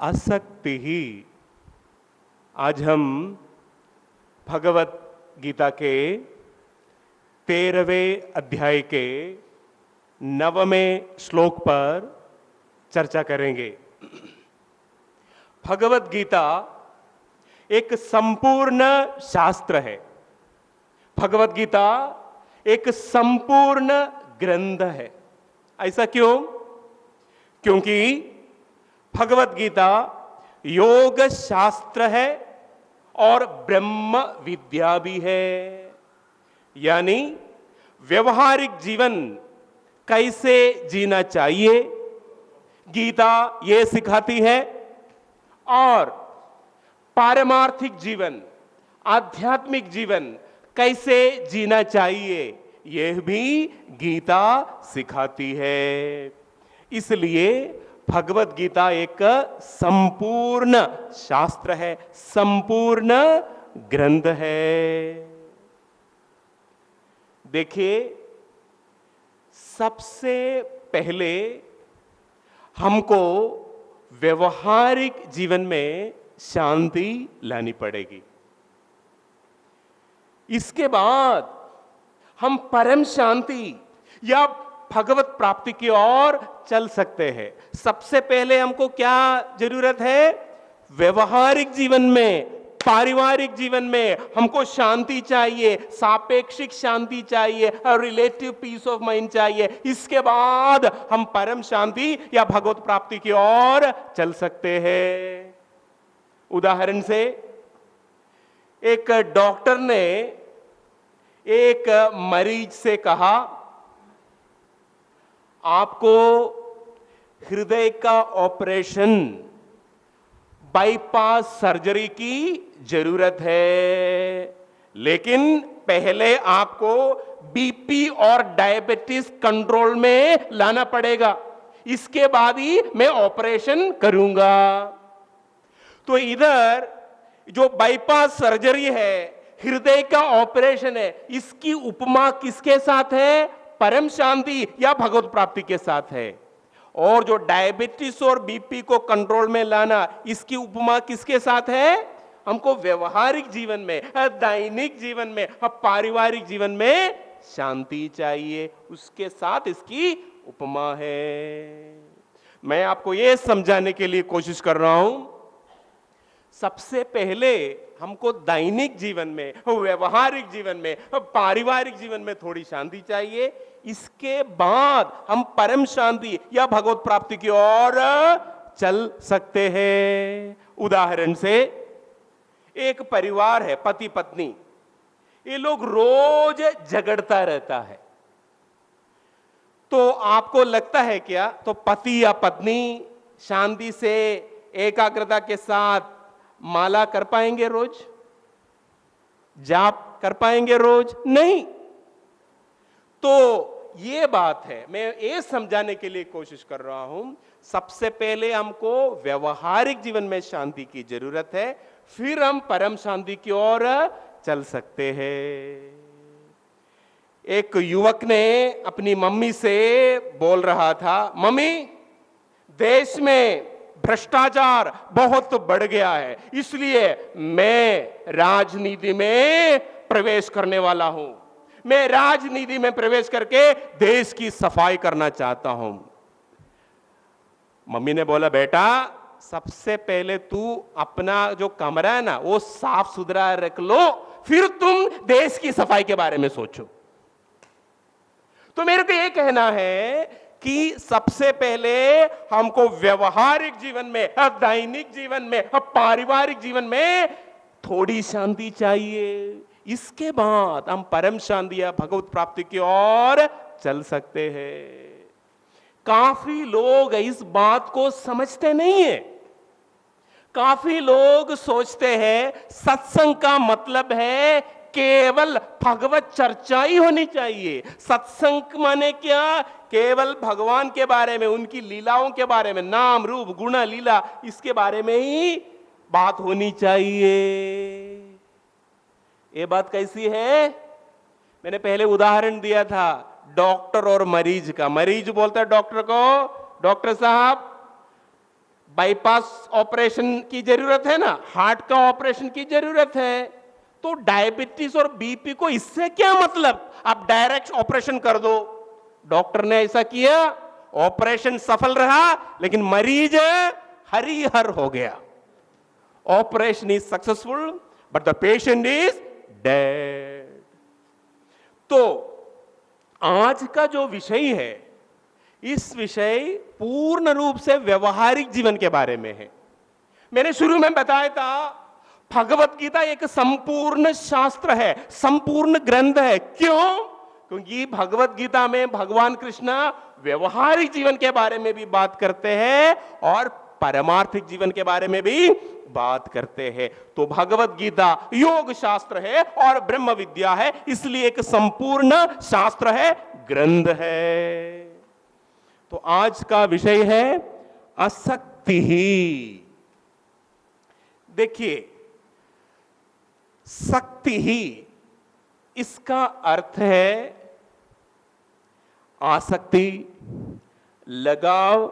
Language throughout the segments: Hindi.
आसक्ति ही। आज हम भगवत गीता के 13वें अध्याय के 9वें श्लोक पर चर्चा करेंगे। भगवत गीता एक संपूर्ण शास्त्र है। भगवत गीता एक संपूर्ण ग्रंथ है। ऐसा क्यों? क्योंकि भगवत गीता योग शास्त्र है और ब्रह्म विद्या भी है। यानी व्यवहारिक जीवन कैसे जीना चाहिए, गीता ये सिखाती है, और पारमार्थिक जीवन, आध्यात्मिक जीवन कैसे जीना चाहिए, यह भी गीता सिखाती है। इसलिए भगवत गीता एक संपूर्ण शास्त्र है, संपूर्ण ग्रंथ है। देखिए, सबसे पहले हमको व्यवहारिक जीवन में शांति लानी पड़ेगी। इसके बाद हम परम शांति या भगवत प्राप्ति की ओर चल सकते हैं। सबसे पहले हमको क्या जरूरत है? व्यवहारिक जीवन में, पारिवारिक जीवन में हमको शांति चाहिए, सापेक्षिक शांति चाहिए और रिलेटिव पीस ऑफ माइंड चाहिए। इसके बाद हम परम शांति या भगवत प्राप्ति की ओर चल सकते हैं। उदाहरण से, एक डॉक्टर ने एक मरीज से कहा, आपको हृदय का ऑपरेशन, बाईपास सर्जरी की जरूरत है, लेकिन पहले आपको बीपी और डायबिटीज कंट्रोल में लाना पड़ेगा, इसके बाद ही मैं ऑपरेशन करूंगा। तो इधर जो बाईपास सर्जरी है, हृदय का ऑपरेशन है, इसकी उपमा किसके साथ है? परम शांति या भगवत प्राप्ति के साथ है। और जो डायबिटीज और बीपी को कंट्रोल में लाना, इसकी उपमा किसके साथ है? हमको व्यवहारिक जीवन में, दैनिक जीवन में, पारिवारिक जीवन में शांति चाहिए, उसके साथ इसकी उपमा है। मैं आपको यह समझाने के लिए कोशिश कर रहा हूं, सबसे पहले हमको दैनिक जीवन में, व्यवहारिक जीवन में, पारिवारिक जीवन में थोड़ी शांति चाहिए। इसके बाद हम परम शांति या भगवत प्राप्ति की ओर चल सकते हैं। उदाहरण से, एक परिवार है, पति पत्नी, ये लोग रोज झगड़ता रहता है। तो आपको लगता है क्या, तो पति या पत्नी शांति से, एकाग्रता के साथ माला कर पाएंगे रोज? जाप कर पाएंगे रोज? नहीं। तो ये बात है, मैं ये समझाने के लिए कोशिश कर रहा हूं, सबसे पहले हमको व्यवहारिक जीवन में शांति की जरूरत है, फिर हम परम शांति की ओर चल सकते हैं। एक युवक ने अपनी मम्मी से बोल रहा था, मम्मी, देश में भ्रष्टाचार बहुत बढ़ गया है, इसलिए मैं राजनीति में प्रवेश करने वाला हूं। मैं राजनीति में प्रवेश करके देश की सफाई करना चाहता हूं। मम्मी ने बोला, बेटा, सबसे पहले तू अपना जो कमरा है ना, वो साफ सुथरा रख लो, फिर तुम देश की सफाई के बारे में सोचो। तो मेरे को यह कहना है कि सबसे पहले हमको व्यवहारिक जीवन में, दैनिक जीवन में, पारिवारिक जीवन में थोड़ी शांति चाहिए। इसके बाद हम परम शांति या भगवत प्राप्ति की ओर चल सकते हैं। काफी लोग इस बात को समझते नहीं है। काफी लोग सोचते हैं सत्संग का मतलब है केवल भगवत चर्चा ही होनी चाहिए। सत्संग माने क्या? केवल भगवान के बारे में, उनकी लीलाओं के बारे में, नाम रूप गुण लीला, इसके बारे में ही बात होनी चाहिए। ये बात कैसी है? मैंने पहले उदाहरण दिया था डॉक्टर और मरीज का। मरीज बोलता है डॉक्टर को, डॉक्टर साहब बाईपास ऑपरेशन की जरूरत है ना, हार्ट का ऑपरेशन की जरूरत है, तो डायबिटीज और बीपी को इससे क्या मतलब, आप डायरेक्ट ऑपरेशन कर दो। डॉक्टर ने ऐसा किया, ऑपरेशन सफल रहा, लेकिन मरीज हरिहर हो गया। Operation is successful but the patient is dead. तो आज का जो विषय है, इस विषय पूर्ण रूप से व्यवहारिक जीवन के बारे में है। मैंने शुरू में बताया था, भगवत गीता एक संपूर्ण शास्त्र है, संपूर्ण ग्रंथ है। क्यों? क्योंकि भगवत गीता में भगवान कृष्ण व्यवहारिक जीवन के बारे में भी बात करते हैं और पारमार्थिक जीवन के बारे में भी बात करते हैं। तो भगवत गीता योग शास्त्र है और ब्रह्म विद्या है, इसलिए एक संपूर्ण शास्त्र है, ग्रंथ है। तो आज का विषय है आसक्ति ही। देखिए, शक्ति ही, इसका अर्थ है आसक्ति, लगाव,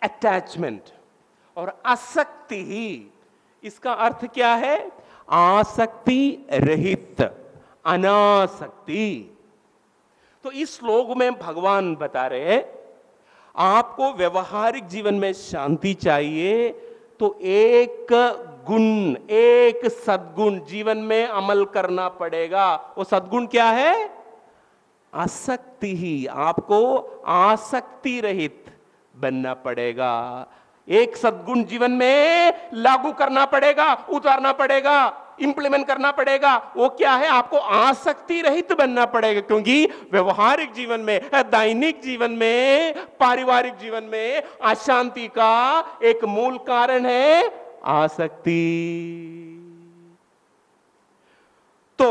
अटैचमेंट। और आसक्ति ही, इसका अर्थ क्या है? आसक्ति रहित, अनासक्ति। तो इस श्लोक में भगवान बता रहे हैं, आपको व्यवहारिक जीवन में शांति चाहिए तो एक गुण, एक सद्गुण जीवन में अमल करना पड़ेगा। वो सद्गुण क्या है? आसक्ति ही। आपको आसक्ति रहित बनना पड़ेगा। एक सद्गुण जीवन में लागू करना पड़ेगा, उतारना पड़ेगा, इंप्लीमेंट करना पड़ेगा। वो क्या है? आपको आसक्ति रहित बनना पड़ेगा। क्योंकि व्यवहारिक जीवन में, दैनिक जीवन में, पारिवारिक जीवन में अशांति का एक मूल कारण है आसक्ति। तो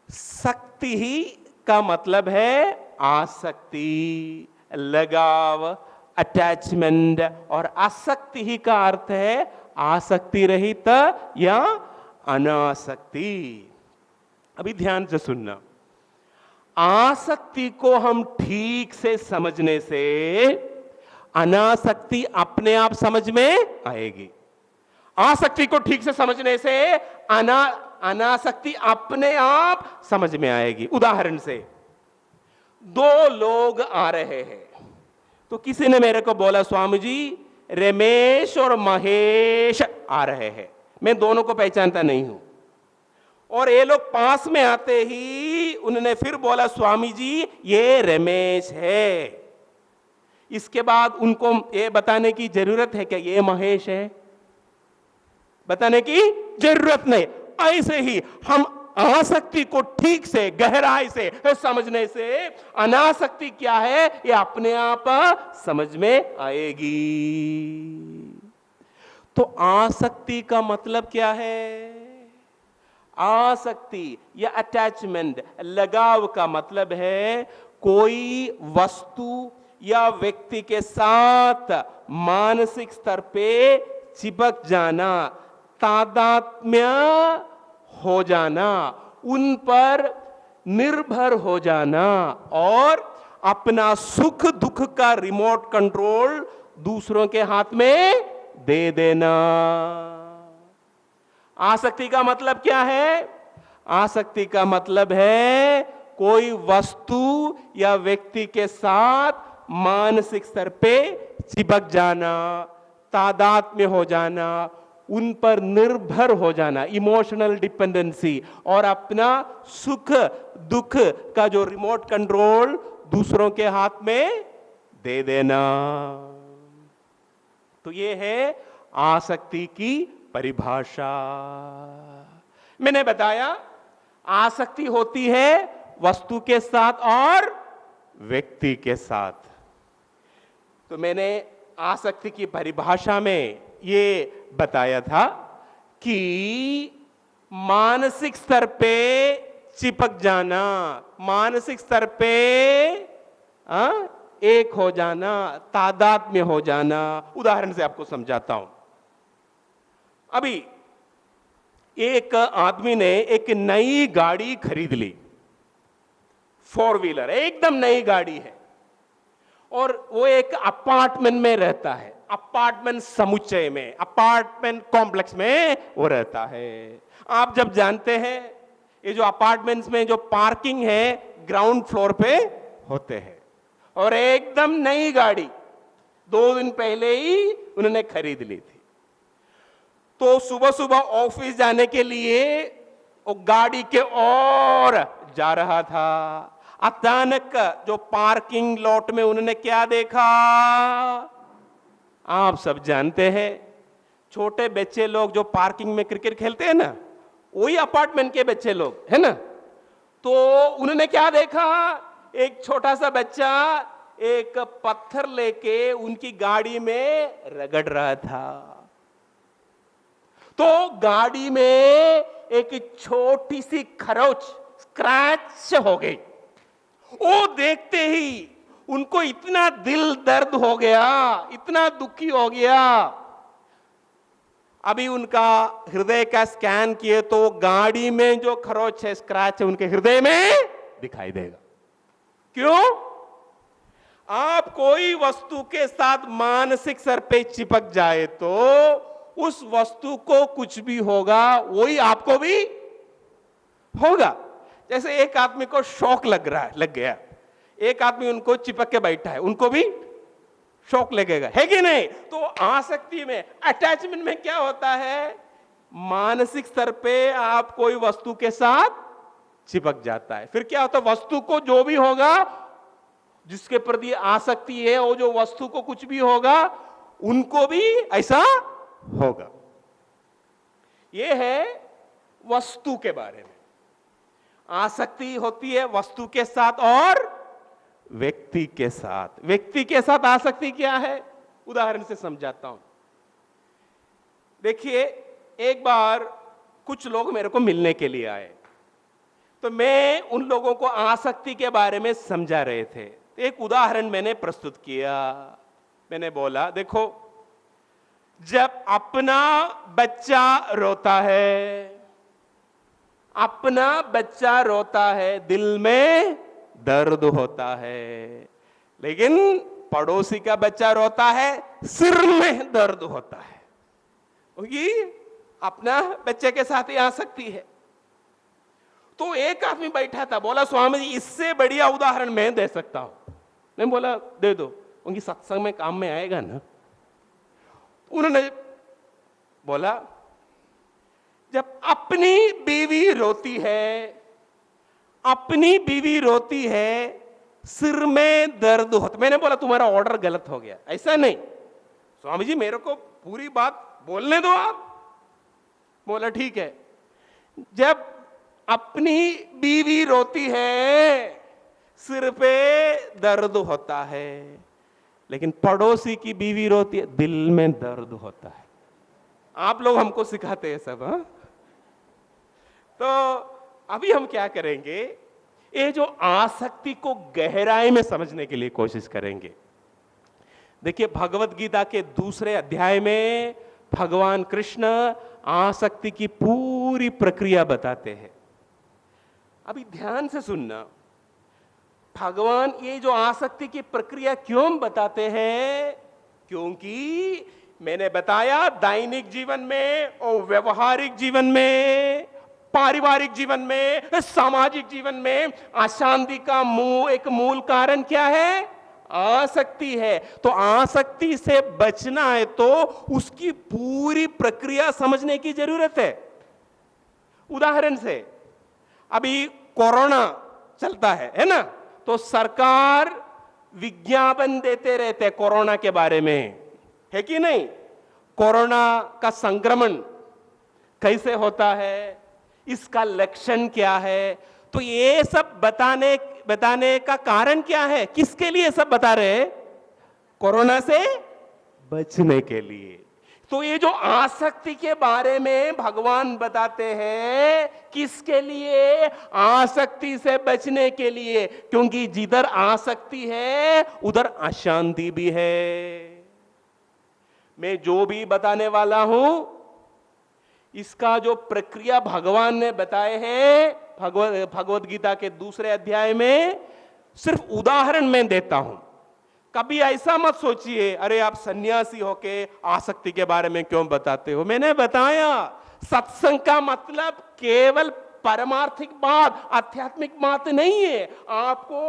शक्ति ही का मतलब है आसक्ति, लगाव, अटैचमेंट। और आसक्ति ही का अर्थ है आसक्ति रहित या अनासक्ति। अभी ध्यान से सुनना, आसक्ति को हम ठीक से समझने से अनासक्ति अपने आप समझ में आएगी। आसक्ति को ठीक से समझने से अनासक्ति अपने आप समझ में आएगी। उदाहरण से, दो लोग आ रहे हैं, तो किसी ने मेरे को बोला, स्वामी जी रमेश और महेश आ रहे हैं, मैं दोनों को पहचानता नहीं हूं। और ये लोग पास में आते ही उन्होंने फिर बोला, स्वामी जी ये रमेश है। इसके बाद उनको ये बताने की जरूरत है कि ये महेश है? बताने की जरूरत नहीं। ऐसे ही हम आसक्ति को ठीक से, गहराई से समझने से अनासक्ति क्या है ये अपने आप समझ में आएगी। तो आसक्ति का मतलब क्या है? आसक्ति या अटैचमेंट, लगाव का मतलब है कोई वस्तु या व्यक्ति के साथ मानसिक स्तर पे चिपक जाना, तादात्म्य हो जाना, उन पर निर्भर हो जाना और अपना सुख दुख का रिमोट कंट्रोल दूसरों के हाथ में दे देना। आसक्ति का मतलब क्या है? आसक्ति का मतलब है कोई वस्तु या व्यक्ति के साथ मानसिक स्तर पे चिपक जाना, तादात्म्य हो जाना, उन पर निर्भर हो जाना, इमोशनल डिपेंडेंसी, और अपना सुख दुख का जो रिमोट कंट्रोल दूसरों के हाथ में दे देना। तो ये है आसक्ति की परिभाषा। मैंने बताया आसक्ति होती है वस्तु के साथ और व्यक्ति के साथ। तो मैंने आसक्ति की परिभाषा में ये बताया था कि मानसिक स्तर पे चिपक जाना, मानसिक स्तर पे एक हो जाना, तादात्म्य हो जाना। उदाहरण से आपको समझाता हूं। अभी एक आदमी ने एक नई गाड़ी खरीद ली, 4 व्हीलर, एकदम नई गाड़ी है, और वो एक अपार्टमेंट में रहता है। अपार्टमेंट समुच्चय में, अपार्टमेंट कॉम्प्लेक्स में वो रहता है। आप जब जानते हैं ये जो अपार्टमेंट्स में जो पार्किंग है ग्राउंड फ्लोर पे होते हैं, और एकदम नई गाड़ी 2 दिन पहले ही उन्होंने खरीद ली थी, तो सुबह सुबह ऑफिस जाने के लिए वो गाड़ी के ओर जा रहा था। अचानक जो पार्किंग लॉट में उन्होंने क्या देखा, आप सब जानते हैं, छोटे बच्चे लोग जो पार्किंग में क्रिकेट खेलते हैं ना, वही अपार्टमेंट के बच्चे लोग है ना। तो उन्होंने क्या देखा, एक छोटा सा बच्चा एक पत्थर लेके उनकी गाड़ी में रगड़ रहा था। तो गाड़ी में एक छोटी सी खरोच, स्क्रैच हो गई। वो देखते ही उनको इतना दिल दर्द हो गया, इतना दुखी हो गया। अभी उनका हृदय का स्कैन किए तो गाड़ी में जो खरोच है, स्क्रैच है, उनके हृदय में दिखाई देगा। क्यों? आप कोई वस्तु के साथ मानसिक स्तर पे चिपक जाए तो उस वस्तु को कुछ भी होगा, वही आपको भी होगा। जैसे एक आदमी को शौक लग गया, एक आदमी उनको चिपक के बैठा है, उनको भी शौक लगेगा, है कि नहीं? तो आसक्ति में, अटैचमेंट में क्या होता है, मानसिक स्तर पे आप कोई वस्तु के साथ चिपक जाता है। फिर क्या होता है, वस्तु को जो भी होगा, जिसके प्रति आसक्ति है, वो जो वस्तु को कुछ भी होगा, उनको भी ऐसा होगा। यह है वस्तु के बारे में। आसक्ति होती है वस्तु के साथ और व्यक्ति के साथ। व्यक्ति के साथ आसक्ति क्या है, उदाहरण से समझाता हूं। देखिए, एक बार कुछ लोग मेरे को मिलने के लिए आए, तो मैं उन लोगों को आसक्ति के बारे में समझा रहे थे। एक उदाहरण मैंने प्रस्तुत किया। मैंने बोला, देखो, जब अपना बच्चा रोता है, अपना बच्चा रोता है, दिल में दर्द होता है, लेकिन पड़ोसी का बच्चा रोता है, सिर में दर्द होता है, क्योंकि अपना बच्चे के साथ ही आसक्ति है। तो एक आदमी बैठा था, बोला, स्वामी जी, इससे बढ़िया उदाहरण मैं दे सकता हूं। मैं बोला, दे दो, उनकी सत्संग में काम में आएगा ना। उन्होंने बोला, जब अपनी बीवी रोती है, अपनी बीवी रोती है, सिर में दर्द होता। मैंने बोला, तुम्हारा ऑर्डर गलत हो गया। ऐसा नहीं स्वामी जी, मेरे को पूरी बात बोलने दो आप। बोला, ठीक है, जब अपनी बीवी रोती है, सिर पे दर्द होता है, लेकिन पड़ोसी की बीवी रोती है, दिल में दर्द होता है। आप लोग हमको सिखाते हैं सब, हाँ? तो अभी हम क्या करेंगे, ये जो आसक्ति को गहराई में समझने के लिए कोशिश करेंगे। देखिए, भगवत गीता के 2 अध्याय में भगवान कृष्ण आसक्ति की पूरी प्रक्रिया बताते हैं। अभी ध्यान से सुनना, भगवान ये जो आसक्ति की प्रक्रिया क्यों बताते हैं, क्योंकि मैंने बताया दैनिक जीवन में और व्यवहारिक जीवन में, पारिवारिक जीवन में, सामाजिक जीवन में अशांति का एक मूल कारण क्या है, आसक्ति है। तो आसक्ति से बचना है तो उसकी पूरी प्रक्रिया समझने की जरूरत है। उदाहरण से, अभी कोरोना चलता है ना, तो सरकार विज्ञापन देते रहते कोरोना के बारे में, है कि नहीं? कोरोना का संक्रमण कैसे होता है, इसका लक्षण क्या है, तो ये सब बताने का कारण क्या है, किसके लिए सब बता रहे हैं? कोरोना से बचने के लिए। तो ये जो आसक्ति के बारे में भगवान बताते हैं, किसके लिए? आसक्ति से बचने के लिए, क्योंकि जिधर आसक्ति है उधर अशांति भी है। मैं जो भी बताने वाला हूं, इसका जो प्रक्रिया भगवान ने बताए हैं भगवत गीता के 2 अध्याय में, सिर्फ उदाहरण मैं देता हूं, कभी ऐसा मत सोचिए अरे आप सन्यासी होके आसक्ति के बारे में क्यों बताते हो। मैंने बताया सत्संग का मतलब केवल परमार्थिक बात, आध्यात्मिक बात नहीं है। आपको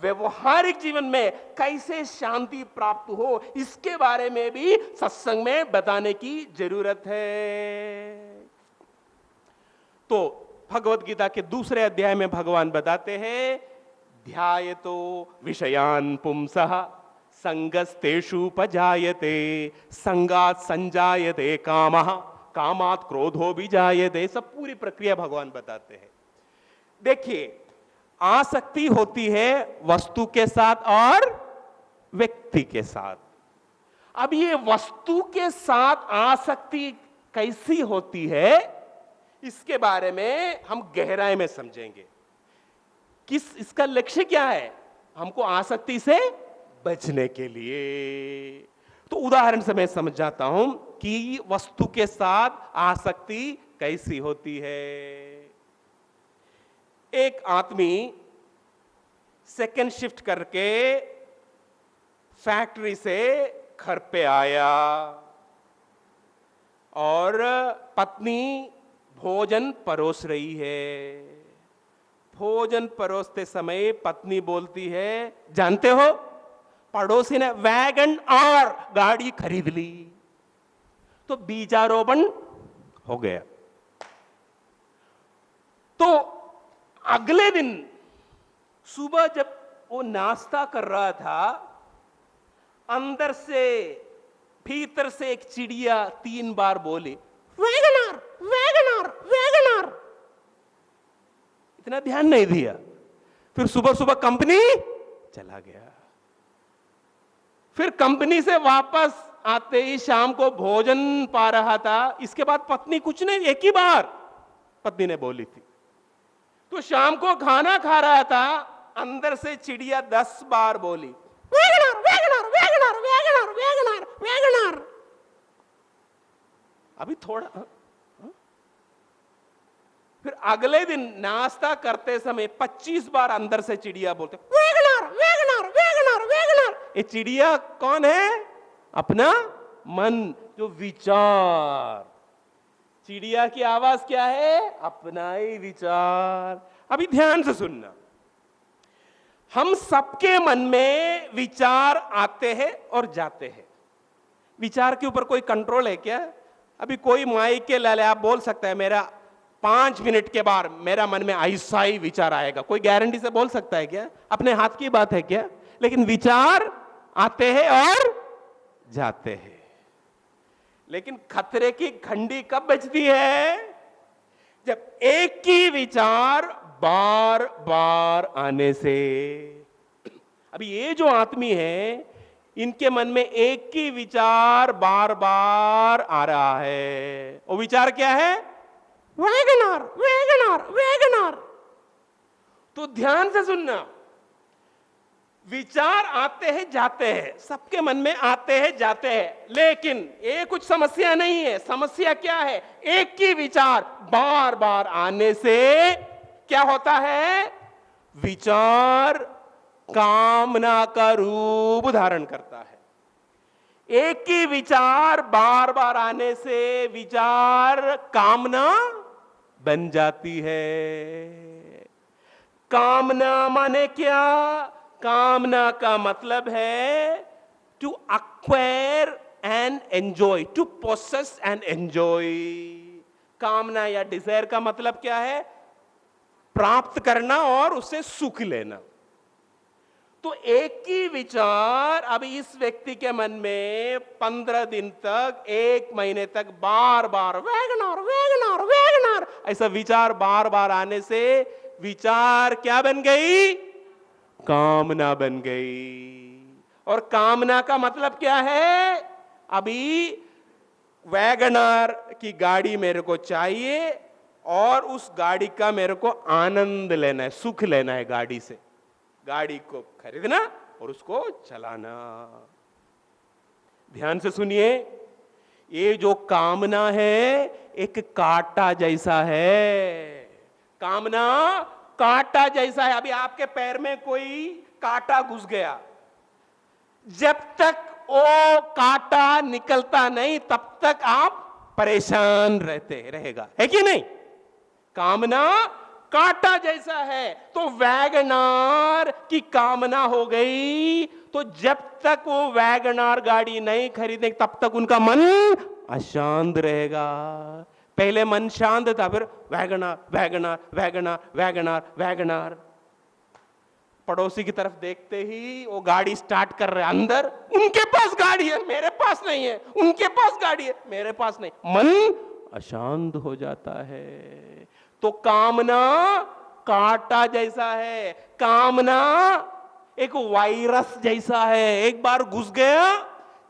व्यवहारिक जीवन में कैसे शांति प्राप्त हो इसके बारे में भी सत्संग में बताने की जरूरत है। तो भगवत गीता के दूसरे अध्याय में भगवान बताते हैं ध्यायतो विषयान पुंसः संगस्तेषुपजायते संगात संजायते कामः कामात क्रोधो भी जायते। सब पूरी प्रक्रिया भगवान बताते हैं। देखिए आसक्ति होती है वस्तु के साथ और व्यक्ति के साथ। अब ये वस्तु के साथ आसक्ति कैसी होती है इसके बारे में हम गहराई में समझेंगे। इसका लक्ष्य क्या है? हमको आसक्ति से बचने के लिए। तो उदाहरण से मैं समझ जाता हूं कि वस्तु के साथ आसक्ति कैसी होती है। एक आदमी सेकंड शिफ्ट करके फैक्ट्री से घर पे आया और पत्नी भोजन परोस रही है। भोजन परोसते समय पत्नी बोलती है जानते हो पड़ोसी ने वैगन आर गाड़ी खरीद ली। तो बीजारोपण हो गया। तो अगले दिन सुबह जब वो नाश्ता कर रहा था अंदर से भीतर से एक चिड़िया 3 बार बोली वैगनार वैगनार वैगनार। इतना ध्यान नहीं दिया। फिर सुबह सुबह कंपनी चला गया। फिर कंपनी से वापस आते ही शाम को भोजन पा रहा था। इसके बाद पत्नी कुछ नहीं एक ही बार पत्नी ने बोली थी। तो शाम को खाना खा रहा था अंदर से चिड़िया 10 बार बोली WagonR WagonR WagonR WagonR WagonR WagonR. अभी थोड़ा फिर अगले दिन नाश्ता करते समय 25 बार अंदर से चिड़िया बोलते वैगनार वैगनार वैगनार वैगनार। ये चिड़िया कौन है? अपना मन, जो विचार। चिड़िया की आवाज क्या है? अपना ही विचार। अभी ध्यान से सुनना। हम सबके मन में विचार आते हैं और जाते हैं। विचार के ऊपर कोई कंट्रोल है क्या? अभी कोई माइक के लाले आप बोल सकता है मेरा 5 मिनट के बाद मेरा मन में ऐसा ही विचार आएगा। कोई गारंटी से बोल सकता है क्या? अपने हाथ की बात है क्या? लेकिन विचार आते हैं और जाते हैं। लेकिन खतरे की घंटी कब बजती है? जब एक ही विचार बार बार आने से। अभी ये जो आदमी है इनके मन में एक ही विचार बार बार आ रहा है। वो विचार क्या है? WagonR WagonR WagonR. तो ध्यान से सुनना। विचार आते हैं जाते हैं, सबके मन में आते हैं जाते हैं, लेकिन ये कुछ समस्या नहीं है। समस्या क्या है? एक ही विचार बार बार आने से क्या होता है? विचार कामना का रूप धारण करता है। एक ही विचार बार बार आने से विचार कामना बन जाती है। कामना माने क्या? कामना का मतलब है to acquire and enjoy, to possess and enjoy. कामना या डिजायर का मतलब क्या है? प्राप्त करना और उससे सुख लेना। तो एक ही विचार अभी इस व्यक्ति के मन में 15 दिन तक, 1 महीने तक बार बार वैगनार वैगनार वैगनार ऐसा विचार बार बार आने से विचार क्या बन गई? कामना बन गई। और कामना का मतलब क्या है? अभी वैगनार की गाड़ी मेरे को चाहिए और उस गाड़ी का मेरे को आनंद लेना है, सुख लेना है गाड़ी से। गाड़ी को खरीदना और उसको चलाना। ध्यान से सुनिए, ये जो कामना है एक कांटा जैसा है। कामना कांटा जैसा है। अभी आपके पैर में कोई कांटा घुस गया, जब तक वो कांटा निकलता नहीं तब तक आप परेशान रहते रहेगा, है कि नहीं? कामना कांटा जैसा है, तो वैगनार की कामना हो गई, तो जब तक वो वैगनार गाड़ी नहीं खरीदेंगे तब तक उनका मन अशांत रहेगा। पहले मन शांत था, फिर WagonR WagonR WagonR WagonR WagonR. पड़ोसी की तरफ देखते ही वो गाड़ी स्टार्ट कर रहे, अंदर उनके पास गाड़ी है मेरे पास नहीं है, उनके पास गाड़ी है मेरे पास नहीं, मन अशांत हो जाता है। तो कामना कांटा जैसा है, कामना एक वायरस जैसा है, एक बार घुस गया,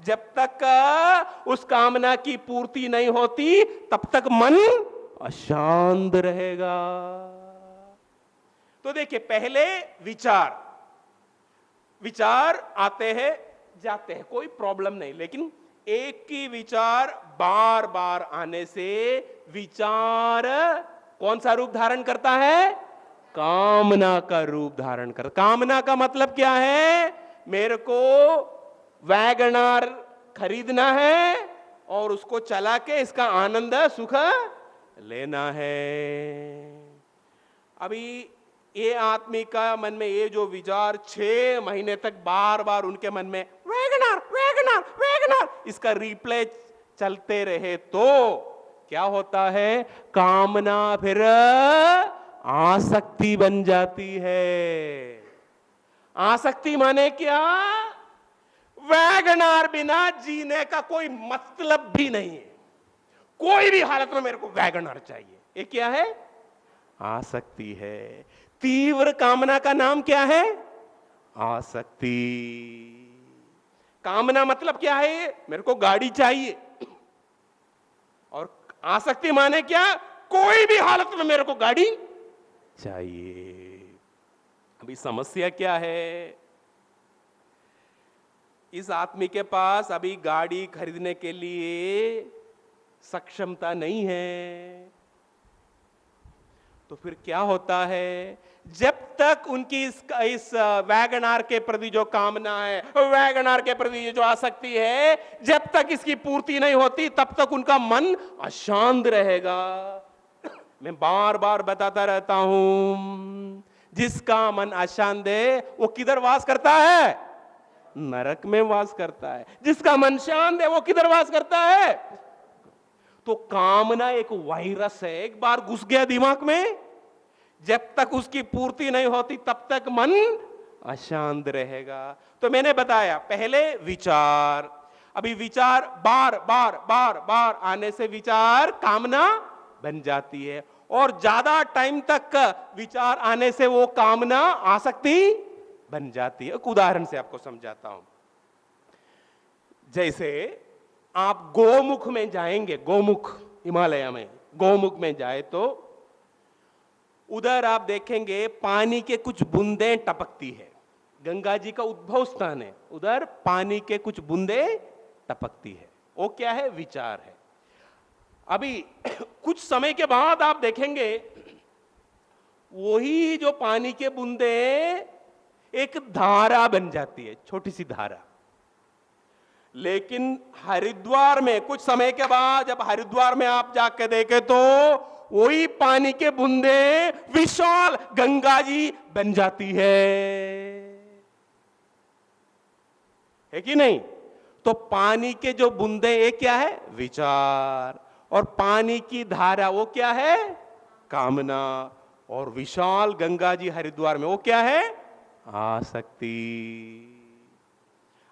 जब तक उस कामना की पूर्ति नहीं होती तब तक मन अशांत रहेगा। तो देखिए, पहले विचार, विचार आते हैं जाते हैं, कोई प्रॉब्लम नहीं, लेकिन एक ही विचार बार बार आने से विचार कौन सा रूप धारण करता है? कामना का रूप धारण कर। कामना का मतलब क्या है? मेरे को वैगनार खरीदना है और उसको चला के इसका आनंद सुख लेना है। अभी ये आदमी का मन में ये जो विचार 6 महीने तक बार बार उनके मन में वैगनार वैगनार वैगनार इसका रिप्ले चलते रहे तो क्या होता है? कामना फिर आसक्ति बन जाती है। आसक्ति माने क्या? वैगनार बिना जीने का कोई मतलब भी नहीं है, कोई भी हालत में मेरे को वैगनार चाहिए। ये क्या है? आसक्ति है। तीव्र कामना का नाम क्या है? आसक्ति। कामना मतलब क्या है? मेरे को गाड़ी चाहिए, और आसक्ति माने क्या? कोई भी हालत में मेरे को गाड़ी चाहिए। अभी समस्या क्या है? इस आदमी के पास अभी गाड़ी खरीदने के लिए सक्षमता नहीं है। तो फिर क्या होता है? जब तक उनकी इस वैगनार के प्रति जो कामना है, वैगनार के प्रति जो आसक्ति है, जब तक इसकी पूर्ति नहीं होती तब तक उनका मन अशांत रहेगा। मैं बार बार बताता रहता हूं, जिसका मन अशांत है वो किधर वास करता है? नरक में वास करता है। जिसका मन शांत है वो किधर वास करता है? तो कामना एक वायरस है, एक बार घुस गया दिमाग में, जब तक उसकी पूर्ति नहीं होती तब तक मन अशांत रहेगा। तो मैंने बताया, पहले विचार, अभी विचार बार बार बार बार आने से विचार कामना बन जाती है, और ज्यादा टाइम तक विचार आने से वो कामना आसक्ति बन जाती है। एक उदाहरण से आपको समझाता हूं। जैसे आप गोमुख में जाएंगे, गोमुख हिमालय में गोमुख में जाए तो उधर आप देखेंगे पानी के कुछ बूंदें टपकती है। गंगा जी का उद्भव स्थान है, उधर पानी के कुछ बूंदें टपकती है। वो क्या है? विचार है। अभी कुछ समय के बाद आप देखेंगे वही जो पानी के बूंदें एक धारा बन जाती है, छोटी सी धारा। लेकिन हरिद्वार में कुछ समय के बाद जब हरिद्वार में आप जाके देखे तो वही पानी के बूंदे विशाल गंगा जी बन जाती है कि नहीं? तो पानी के जो बूंदे ये क्या है? विचार। और पानी की धारा वो क्या है? कामना। और विशाल गंगा जी हरिद्वार में वो क्या है? आसक्ति।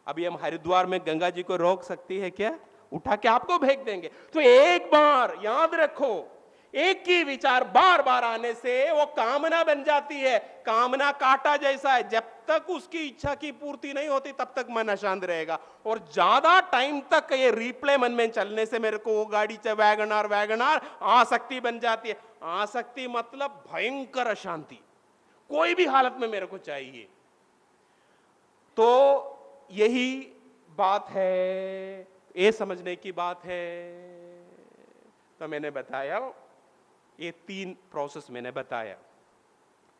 अभी हम हरिद्वार में गंगा जी को रोक सकती है क्या? उठा के आपको फेंक देंगे। तो एक बार याद रखो, एक ही विचार बार बार आने से वो कामना बन जाती है। कामना कांटा जैसा है, जब तक उसकी इच्छा की पूर्ति नहीं होती तब तक मन अशांत रहेगा। और ज्यादा टाइम तक ये रिप्ले मन में चलने से मेरे को वो गाड़ी चाहिए, वैगनार वैगनार, आसक्ति बन जाती है। आसक्ति मतलब भयंकर अशांति, कोई भी हालत में मेरे को चाहिए। तो यही बात है, ये समझने की बात है। तो मैंने बताया, ये 3 प्रोसेस मैंने बताया।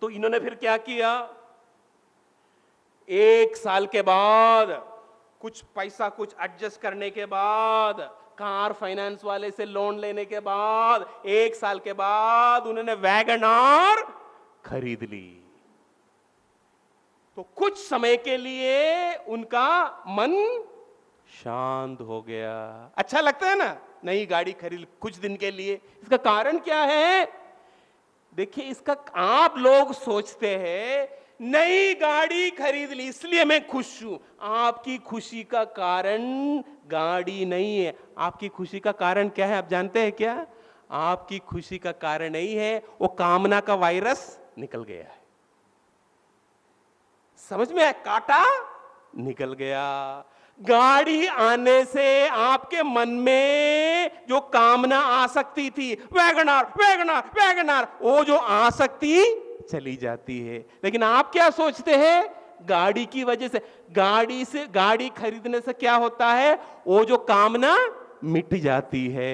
तो इन्होंने फिर क्या किया? 1 साल के बाद कुछ पैसा कुछ एडजस्ट करने के बाद, कार फाइनेंस वाले से लोन लेने के बाद, 1 साल के बाद उन्होंने वैगन आर खरीद ली। तो कुछ समय के लिए उनका मन शांत हो गया, अच्छा लगता है ना नई गाड़ी खरीद कुछ दिन के लिए। इसका कारण क्या है? देखिए, इसका आप लोग सोचते हैं नई गाड़ी खरीद ली इसलिए मैं खुश हूं। आपकी खुशी का कारण गाड़ी नहीं है। आपकी खुशी का कारण क्या है आप जानते हैं क्या? आपकी खुशी का कारण नहीं है, वो कामना का वायरस निकल गया है। समझ में आया? काटा निकल गया। गाड़ी आने से आपके मन में जो कामना आ सकती थी, वैगनार वैगनार वैगनार, वो जो आसक्ति चली जाती है। लेकिन आप क्या सोचते हैं? गाड़ी की वजह से गाड़ी खरीदने से क्या होता है? वो जो कामना मिट जाती है।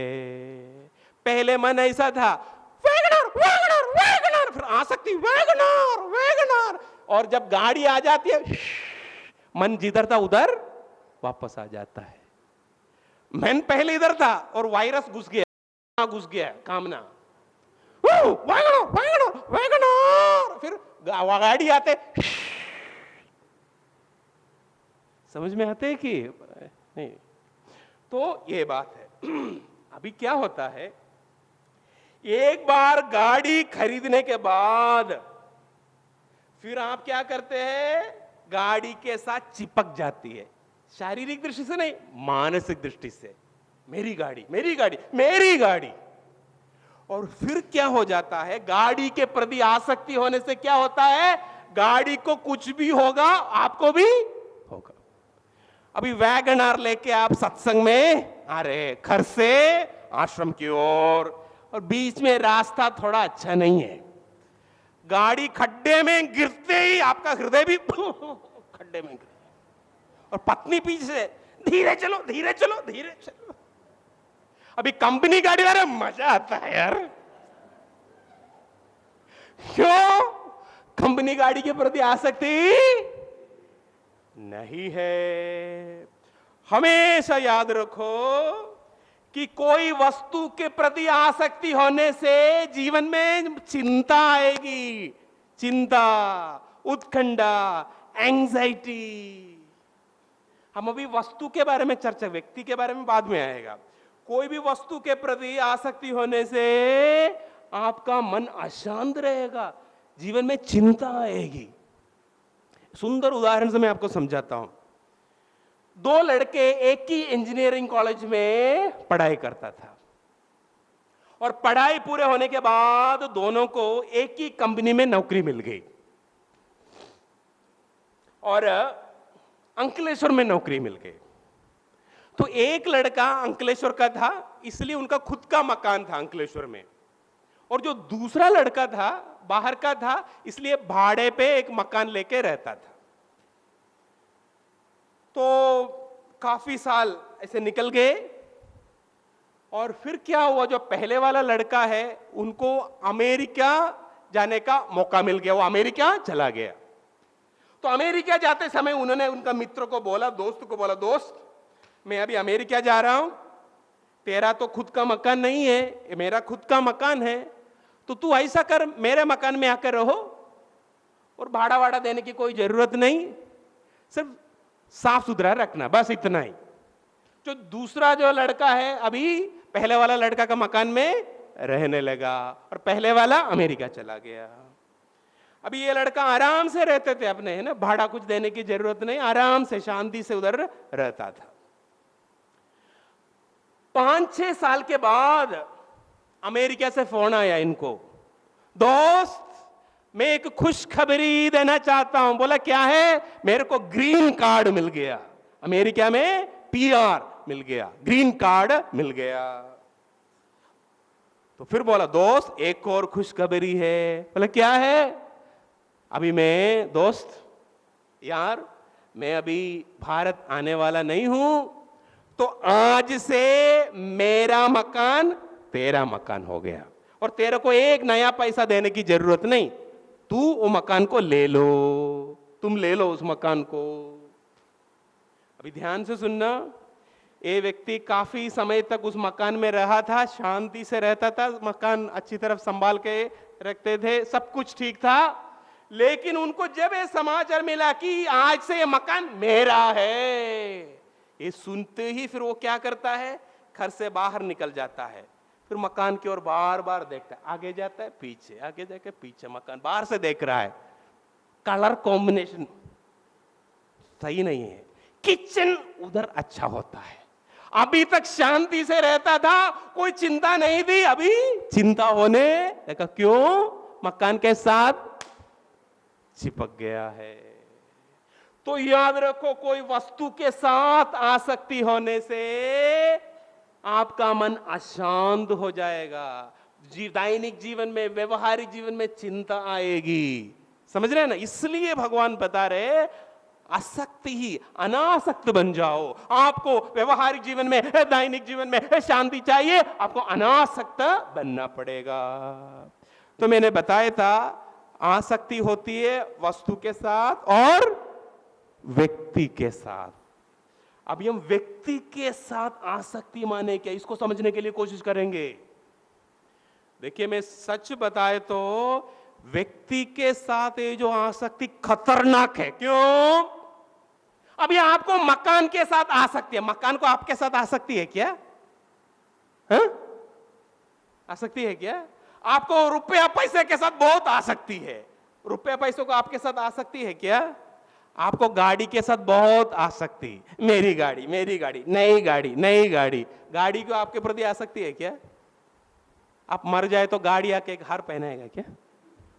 पहले मन ऐसा था, वैगनार वैगनार वैगनार, फिर आसक्ति वैगनार वैगनार, और जब गाड़ी आ जाती है मन जिधर था उधर वापस आ जाता है। मन पहले इधर था और वायरस घुस गया कामना, वैगनार वैगनार वैगनार, फिर गाड़ी आते। समझ में आते हैं कि नहीं? तो ये बात है। अभी क्या होता है, एक बार गाड़ी खरीदने के बाद फिर आप क्या करते हैं? गाड़ी के साथ चिपक जाती है, शारीरिक दृष्टि से नहीं, मानसिक दृष्टि से। मेरी गाड़ी मेरी गाड़ी मेरी गाड़ी। और फिर क्या हो जाता है? गाड़ी के प्रति आसक्ति होने से क्या होता है? गाड़ी को कुछ भी होगा आपको भी होगा। अभी वैगन आर लेके आप सत्संग में आ रहे, घर से आश्रम की ओर, और बीच में रास्ता थोड़ा अच्छा नहीं है, गाड़ी खड्डे में गिरते ही आपका हृदय भी खड्डे में गिर, और पत्नी पीछे से धीरे चलो धीरे चलो धीरे चलो। अभी कंपनी गाड़ी आ रहा है, मजा आता है यार। क्यों? कंपनी गाड़ी के प्रति आसक्ति नहीं है। हमेशा याद रखो कि कोई वस्तु के प्रति आसक्ति होने से जीवन में चिंता आएगी, चिंता, उत्कंठा, एंजाइटी। हम अभी वस्तु के बारे में चर्चा, व्यक्ति के बारे में बाद में आएगा। कोई भी वस्तु के प्रति आसक्ति होने से आपका मन अशांत रहेगा, जीवन में चिंता आएगी। सुंदर उदाहरण से मैं आपको समझाता हूं। 2 लड़के एक ही इंजीनियरिंग कॉलेज में पढ़ाई करता था, और पढ़ाई पूरे होने के बाद दोनों को एक ही कंपनी में नौकरी मिल गई, और अंकलेश्वर में नौकरी मिल गई। तो एक लड़का अंकलेश्वर का था, इसलिए उनका खुद का मकान था अंकलेश्वर में, और जो दूसरा लड़का था बाहर का था, इसलिए भाड़े पे एक मकान लेके रहता था। तो काफी साल ऐसे निकल गए, और फिर क्या हुआ, जो पहले वाला लड़का है उनको अमेरिका जाने का मौका मिल गया, वो अमेरिका चला गया। तो अमेरिका जाते समय उन्होंने उनका मित्र को बोला, दोस्त को बोला, दोस्त मैं अभी अमेरिका जा रहा हूं, तेरा तो खुद का मकान नहीं है, ये मेरा खुद का मकान है, तो तू ऐसा कर, मेरे मकान में आकर रहो, और भाड़ा वाड़ा देने की कोई जरूरत नहीं, सिर्फ साफ सुथरा रखना, बस इतना ही। जो दूसरा जो लड़का है अभी पहले वाला लड़का का मकान में रहने लगा, और पहले वाला अमेरिका चला गया। अभी ये लड़का आराम से रहते थे अपने, है ना, भाड़ा कुछ देने की जरूरत नहीं, आराम से शांति से उधर रहता था। 5-6 साल के बाद अमेरिका से फोन आया इनको, दोस्त मैं एक खुशखबरी देना चाहता हूं। बोला क्या है? मेरे को ग्रीन कार्ड मिल गया, अमेरिका में पीआर मिल गया, ग्रीन कार्ड मिल गया। तो फिर बोला, दोस्त एक और खुशखबरी है। बोला क्या है? अभी मैं, दोस्त यार मैं अभी भारत आने वाला नहीं हूं, तो आज से मेरा मकान तेरा मकान हो गया, और तेरे को एक नया पैसा देने की जरूरत नहीं, तू वो मकान को ले लो, तुम ले लो उस मकान को। अभी ध्यान से सुनना, ये व्यक्ति काफी समय तक उस मकान में रहा था, शांति से रहता था, मकान अच्छी तरफ संभाल के रखते थे, सब कुछ ठीक था। लेकिन उनको जब ये समाचार मिला कि आज से ये मकान मेरा है, ये सुनते ही फिर वो क्या करता है, घर से बाहर निकल जाता है, फिर मकान की ओर बार बार देखता है, आगे जाता है पीछे, आगे जाके पीछे, मकान बाहर से देख रहा है। कलर कॉम्बिनेशन सही नहीं है, किचन उधर अच्छा होता है, अभी तक शांति से रहता था, कोई चिंता नहीं थी, अभी चिंता होने लगा। क्यों? मकान के साथ चिपक गया है। तो याद रखो, कोई वस्तु के साथ आसक्ति होने से आपका मन अशांत हो जाएगा, दैनिक जीवन में, व्यवहारिक जीवन में चिंता आएगी। समझ रहे हैं ना? इसलिए भगवान बता रहे आसक्ति ही, अनासक्त बन जाओ। आपको व्यवहारिक जीवन में, दैनिक जीवन में शांति चाहिए, आपको अनासक्त बनना पड़ेगा। तो मैंने बताया था, आसक्ति होती है वस्तु के साथ और व्यक्ति के साथ। अब हम व्यक्ति के साथ आसक्ति माने क्या, इसको समझने के लिए कोशिश करेंगे। देखिए, मैं सच बताए तो व्यक्ति के साथ ये जो आसक्ति खतरनाक है। क्यों? अब ये आपको मकान के साथ आसक्ति है, मकान को आपके साथ आसक्ति है क्या? हाँ? आसक्ति है क्या? आपको रुपया पैसे के साथ बहुत आसक्ति है, रुपया पैसों को आपके साथ आसक्ति है क्या? आपको गाड़ी के साथ बहुत आसक्ति, मेरी गाड़ी, मेरी गाड़ी, नई गाड़ी, नई गाड़ी। गाड़ी को आपके प्रति आसक्ति है क्या? आप मर जाए तो गाड़ी आके एक हार पहनाएगा क्या?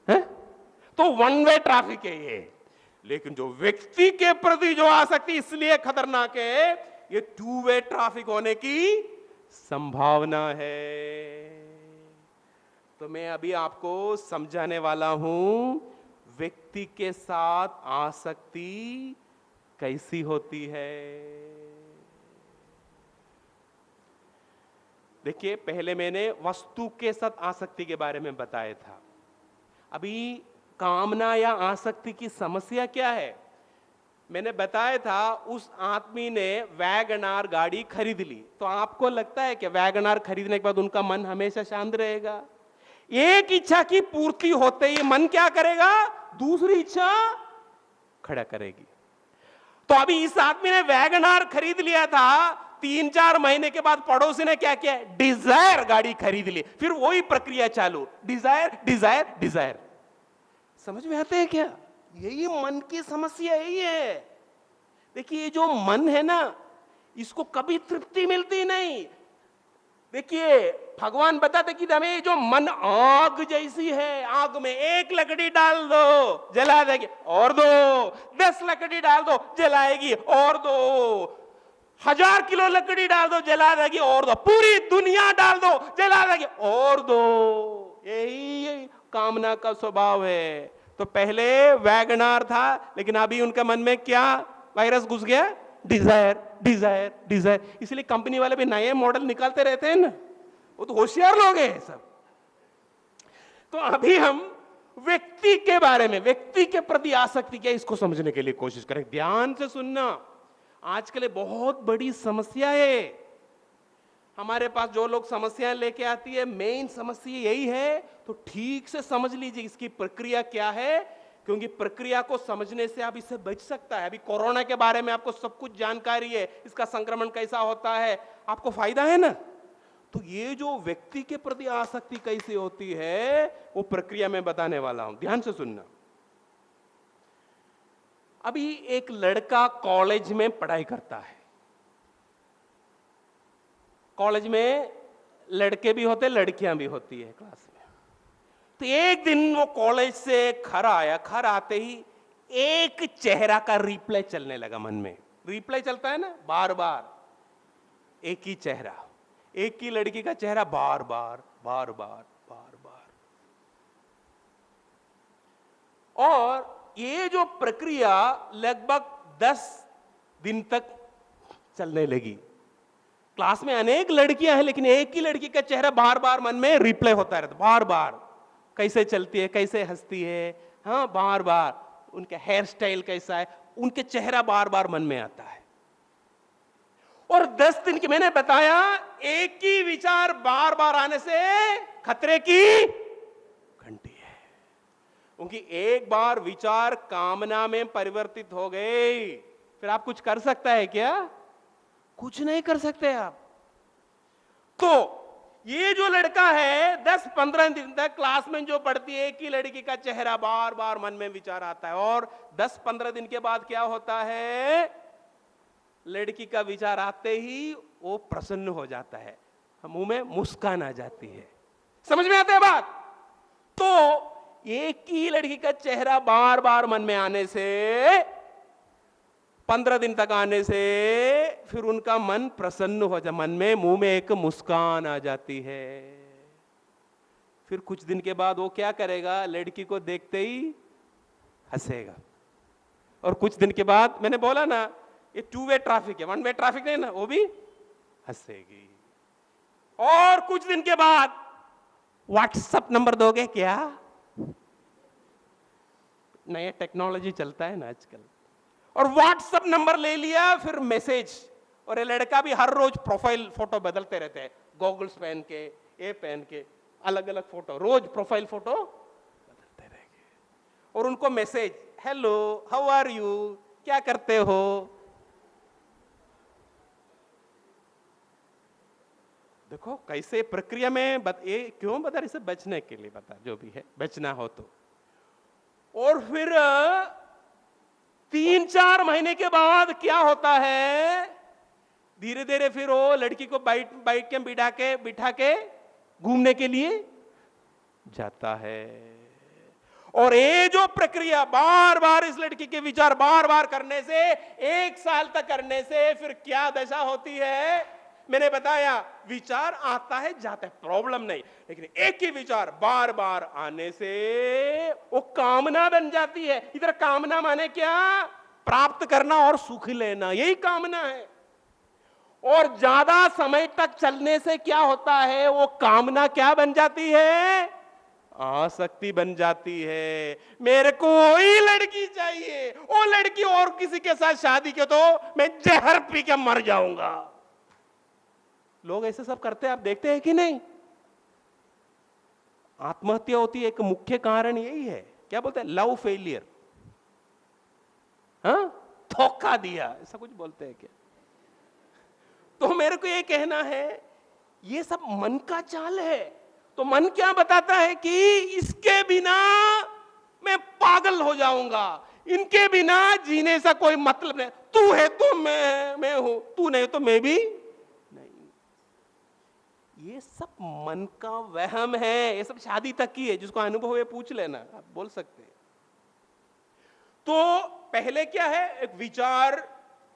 है? तो वन वे ट्रैफिक है ये। लेकिन जो व्यक्ति के प्रति जो आसक्ति इसलिए खतरनाक है, ये टू वे ट्रैफिक होने की संभावना है। तो मैं अभी आपको समझाने वाला हूं, व्यक्ति के साथ आसक्ति कैसी होती है। देखिए, पहले मैंने वस्तु के साथ आसक्ति के बारे में बताया था। अभी कामना या आसक्ति की समस्या क्या है? मैंने बताया था, उस आदमी ने वैगनार गाड़ी खरीद ली, तो आपको लगता है कि वैगनार खरीदने के बाद उनका मन हमेशा शांत रहेगा? एक इच्छा की पूर्ति होते ही मन क्या करेगा? दूसरी इच्छा खड़ा करेगी। तो अभी इस आदमी ने वैगनार खरीद लिया था, 3-4 महीने के बाद पड़ोसी ने क्या किया? डिजायर गाड़ी खरीद ली। फिर वही प्रक्रिया चालू, डिजायर डिजायर डिजायर। समझ में आते हैं क्या? यही मन की समस्या यही है। देखिए, ये जो मन है ना, इसको कभी तृप्ति मिलती नहीं। देखिए, भगवान बताते कि हमें जो मन आग जैसी है, आग में एक लकड़ी डाल दो जला देगी, और दो, 10 लकड़ी डाल दो जलाएगी, और दो, 1000 किलो लकड़ी डाल दो जला देगी, और दो, पूरी दुनिया डाल दो जला देगी, और दो। यही कामना का स्वभाव है। तो पहले वैगनार था, लेकिन अभी उनके मन में क्या वायरस घुस गया? Desire desire desire. इसलिए कंपनी वाले भी नए मॉडल निकालते रहते हैं ना, वो तो होशियार लोग हैं सब। तो अभी हम व्यक्ति के बारे में, व्यक्ति के प्रति आसक्ति क्या, इसको समझने के लिए कोशिश करें। ध्यान से सुनना, आजकल बहुत बड़ी समस्या है हमारे पास। जो लोग समस्याएं लेके आती है, मेन समस्या यही है। तो ठीक से समझ लीजिए इसकी प्रक्रिया क्या है, क्योंकि प्रक्रिया को समझने से आप इससे बच सकता है। अभी कोरोना के बारे में आपको सब कुछ जानकारी है, इसका संक्रमण कैसा होता है, आपको फायदा है ना। तो ये जो व्यक्ति के प्रति आसक्ति कैसी होती है, वो प्रक्रिया में बताने वाला हूं, ध्यान से सुनना। अभी एक लड़का कॉलेज में पढ़ाई करता है। कॉलेज में लड़के भी होते, लड़कियां भी होती है क्लास में। तो एक दिन वो कॉलेज से घर आया, घर आते ही एक चेहरा का रिप्ले चलने लगा मन में। रिप्ले चलता है ना, बार बार एक ही चेहरा, एक ही लड़की का चेहरा बार बार बार बार बार बार। और ये जो प्रक्रिया लगभग 10 दिन तक चलने लगी। क्लास में अनेक लड़कियां हैं, लेकिन एक ही लड़की का चेहरा बार बार मन में रिप्ले होता रहता, बार बार। कैसे चलती है, कैसे हंसती है, हाँ, बार बार। उनका हेयर स्टाइल कैसा है, उनके चेहरा बार बार मन में आता है। और 10 दिन की, मैंने बताया, एक ही विचार बार बार आने से खतरे की घंटी है। क्योंकि एक बार विचार कामना में परिवर्तित हो गए, फिर आप कुछ कर सकता है क्या? कुछ नहीं कर सकते आप। तो ये जो लड़का है 10-15 दिन तक क्लास में जो पढ़ती है, एक ही लड़की का चेहरा बार बार मन में विचार आता है, और 10-15 दिन के बाद क्या होता है, लड़की का विचार आते ही वो प्रसन्न हो जाता है, मुंह में मुस्कान आ जाती है। समझ में आता है बात? तो एक ही लड़की का चेहरा बार बार मन में आने से, 15 दिन तक आने से, फिर उनका मन प्रसन्न हो जाता, मन में, मुंह में एक मुस्कान आ जाती है। फिर कुछ दिन के बाद वो क्या करेगा, लड़की को देखते ही हंसेगा। और कुछ दिन के बाद, मैंने बोला ना, ये 2 वे ट्रैफिक है, 1 वे ट्रैफिक नहीं ना, वो भी हंसेगी। और कुछ दिन के बाद व्हाट्सएप नंबर दोगे क्या? नया टेक्नोलॉजी चलता है ना आजकल, और व्हाट्सएप नंबर ले लिया, फिर मैसेज। और ये लड़का भी हर रोज प्रोफाइल फोटो बदलते रहते हैं, गॉगल्स पहन के, ये पहन के, अलग अलग फोटो, रोज प्रोफाइल फोटो बदलते रहेंगे। और उनको message, hello, how are you, क्या करते हो। देखो कैसे प्रक्रिया में ये क्यों बता, इसे बचने के लिए बता, जो भी है बचना हो तो। और फिर 3-4 महीने के बाद क्या होता है, धीरे धीरे फिर वो लड़की को बाइक के बिठा के घूमने के लिए जाता है। और ये जो प्रक्रिया बार बार इस लड़की के विचार बार बार करने से, 1 साल तक करने से, फिर क्या दशा होती है, मैंने बताया, विचार आता है जाता है, प्रॉब्लम नहीं, लेकिन एक ही विचार बार बार आने से वो कामना बन जाती है। इधर कामना माने क्या, प्राप्त करना और सुख लेना, यही कामना है। और ज्यादा समय तक चलने से क्या होता है, वो कामना क्या बन जाती है, आसक्ति बन जाती है। मेरे को वही लड़की चाहिए, वो लड़की और किसी के साथ शादी के तो मैं जहर पी के मर जाऊंगा। लोग ऐसे सब करते हैं, आप देखते हैं कि नहीं? आत्महत्या होती है, एक मुख्य कारण यही है। क्या बोलते हैं, लव फेलियर, हाँ, धोखा दिया, ऐसा कुछ बोलते हैं क्या? तो मेरे को ये कहना है, ये सब मन का चाल है। तो मन क्या बताता है कि इसके बिना मैं पागल हो जाऊंगा, इनके बिना जीने से कोई मतलब नहीं, तू है तो मैं हूं, तू नहीं तो मैं भी नहीं। ये सब मन का वहम है, ये सब शादी तक की है, जिसको अनुभव है पूछ लेना, आप बोल सकते हैं। तो पहले क्या है, एक विचार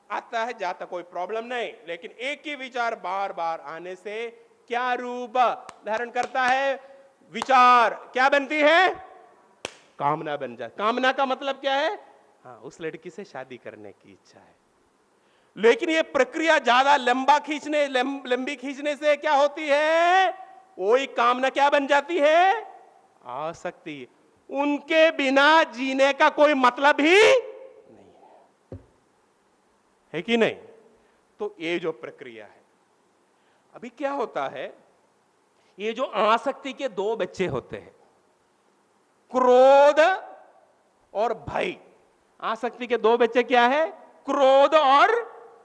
आता है जाता, कोई प्रॉब्लम नहीं, लेकिन एक ही विचार बार बार आने से क्या रूप धारण करता है, विचार क्या बनती है, कामना बन जाती। कामना का मतलब क्या है, हाँ, उस लड़की से शादी करने की इच्छा है। लेकिन ये प्रक्रिया ज्यादा लंबी खींचने से क्या होती है, वही कामना क्या बन जाती है, आसक्ति। उनके बिना जीने का कोई मतलब ही नहीं है कि नहीं? तो ये जो प्रक्रिया है, अभी क्या होता है, ये जो आसक्ति के 2 बच्चे होते हैं, क्रोध और भय। आसक्ति के 2 बच्चे क्या है, क्रोध और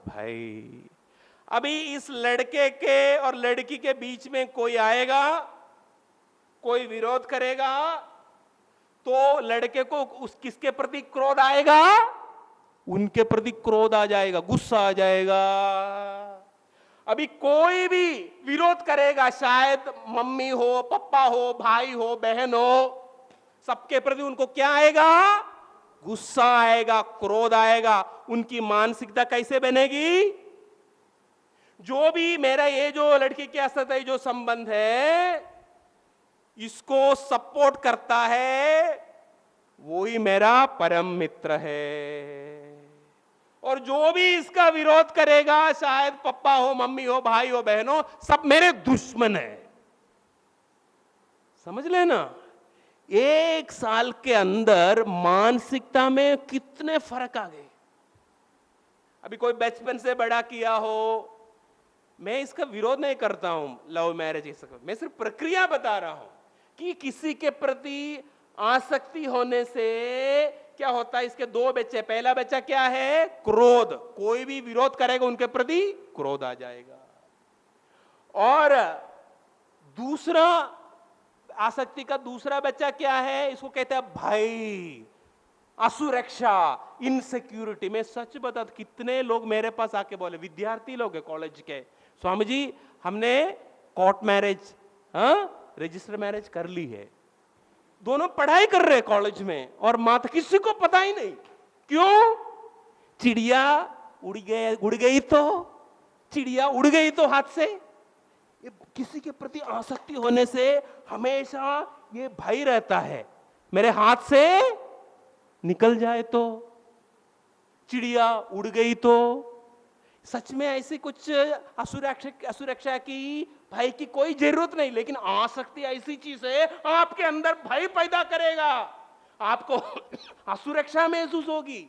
भय। अभी इस लड़के के और लड़की के बीच में कोई आएगा, कोई विरोध करेगा, तो लड़के को किसके प्रति क्रोध आएगा, उनके प्रति क्रोध आ जाएगा, गुस्सा आ जाएगा। अभी कोई भी विरोध करेगा, शायद मम्मी हो, पापा हो, भाई हो, बहन हो, सबके प्रति उनको क्या आएगा, गुस्सा आएगा, क्रोध आएगा। उनकी मानसिकता कैसे बनेगी, जो भी मेरा ये जो लड़की के साथ जो संबंध है, इसको सपोर्ट करता है, वो ही मेरा परम मित्र है। और जो भी इसका विरोध करेगा, शायद पापा हो, मम्मी हो, भाई हो, बहन हो, सब मेरे दुश्मन है। समझ लेना, 1 साल के अंदर मानसिकता में कितने फर्क आ गए। अभी कोई बचपन से बड़ा किया हो, मैं इसका विरोध नहीं करता हूं, लव मैरिज ये सब, मैं सिर्फ प्रक्रिया बता रहा हूं कि किसी के प्रति आसक्ति होने से क्या होता है। इसके दो बच्चे, पहला बच्चा क्या है, क्रोध, कोई भी विरोध करेगा उनके प्रति क्रोध आ जाएगा। और दूसरा आसक्ति का दूसरा बच्चा क्या है, इसको कहते हैं भय, असुरक्षा, इनसिक्योरिटी। मैं सच बता, कितने लोग मेरे पास आके बोले, विद्यार्थी लोग है कॉलेज के, स्वामी जी हमने कोर्ट मैरिज, रजिस्टर मैरिज कर ली है, दोनों पढ़ाई कर रहे कॉलेज में और माता किसी को पता ही नहीं। क्यों? चिड़िया उड़ गई तो, चिड़िया उड़ गई तो हाथ से। किसी के प्रति आसक्ति होने से हमेशा ये भय रहता है, मेरे हाथ से निकल जाए तो, चिड़िया उड़ गई तो। सच में ऐसी कुछ असुरक्षा की, भय की कोई जरूरत नहीं, लेकिन आसक्ति ऐसी चीज है आपके अंदर भय पैदा करेगा, आपको असुरक्षा महसूस होगी।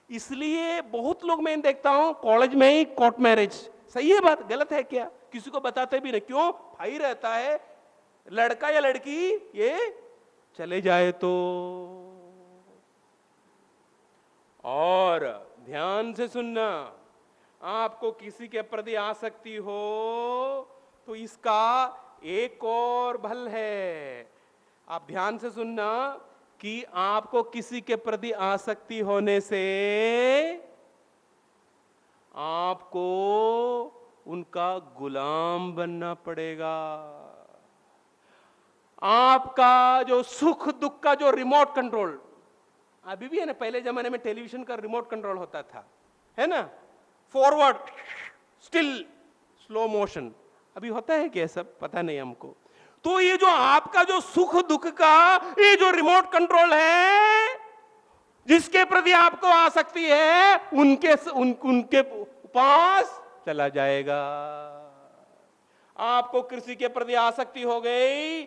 इसलिए बहुत लोग मैं देखता हूं कॉलेज में ही कोर्ट मैरिज, सही है बात, गलत है क्या? किसी को बताते भी नहीं, क्यों? भय रहता है लड़का या लड़की ये चले जाए तो। और ध्यान से सुनना, आपको किसी के प्रति आसक्ति हो तो इसका एक और भल है। आप ध्यान से सुनना कि आपको किसी के प्रति आसक्ति होने से आपको उनका गुलाम बनना पड़ेगा। आपका जो सुख दुख का जो रिमोट कंट्रोल, अभी भी है ना, पहले जमाने में टेलीविजन का रिमोट कंट्रोल होता था, है ना, फॉरवर्ड, स्टिल, स्लो मोशन, अभी होता है क्या सब, पता नहीं हमको। तो ये जो आपका जो सुख दुख का ये जो रिमोट कंट्रोल है, जिसके प्रति आपको आसक्ति है, उनके पास चला जाएगा। आपको किसी के प्रति आसक्ति हो गई,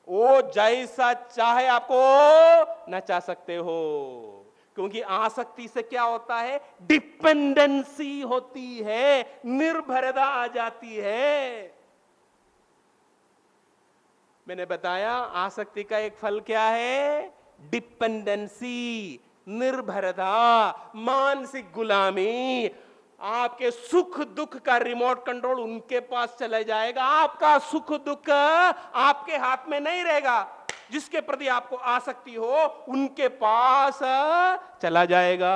वो जैसा चाहे आपको नचा सकते हो, क्योंकि आसक्ति से क्या होता है, डिपेंडेंसी होती है, निर्भरता आ जाती है। मैंने बताया आसक्ति का एक फल क्या है, डिपेंडेंसी, निर्भरता, मानसिक गुलामी। आपके सुख दुख का रिमोट कंट्रोल उनके पास चला जाएगा, आपका सुख दुख आपके हाथ में नहीं रहेगा। जिसके प्रति आपको आसक्ति हो उनके पास चला जाएगा।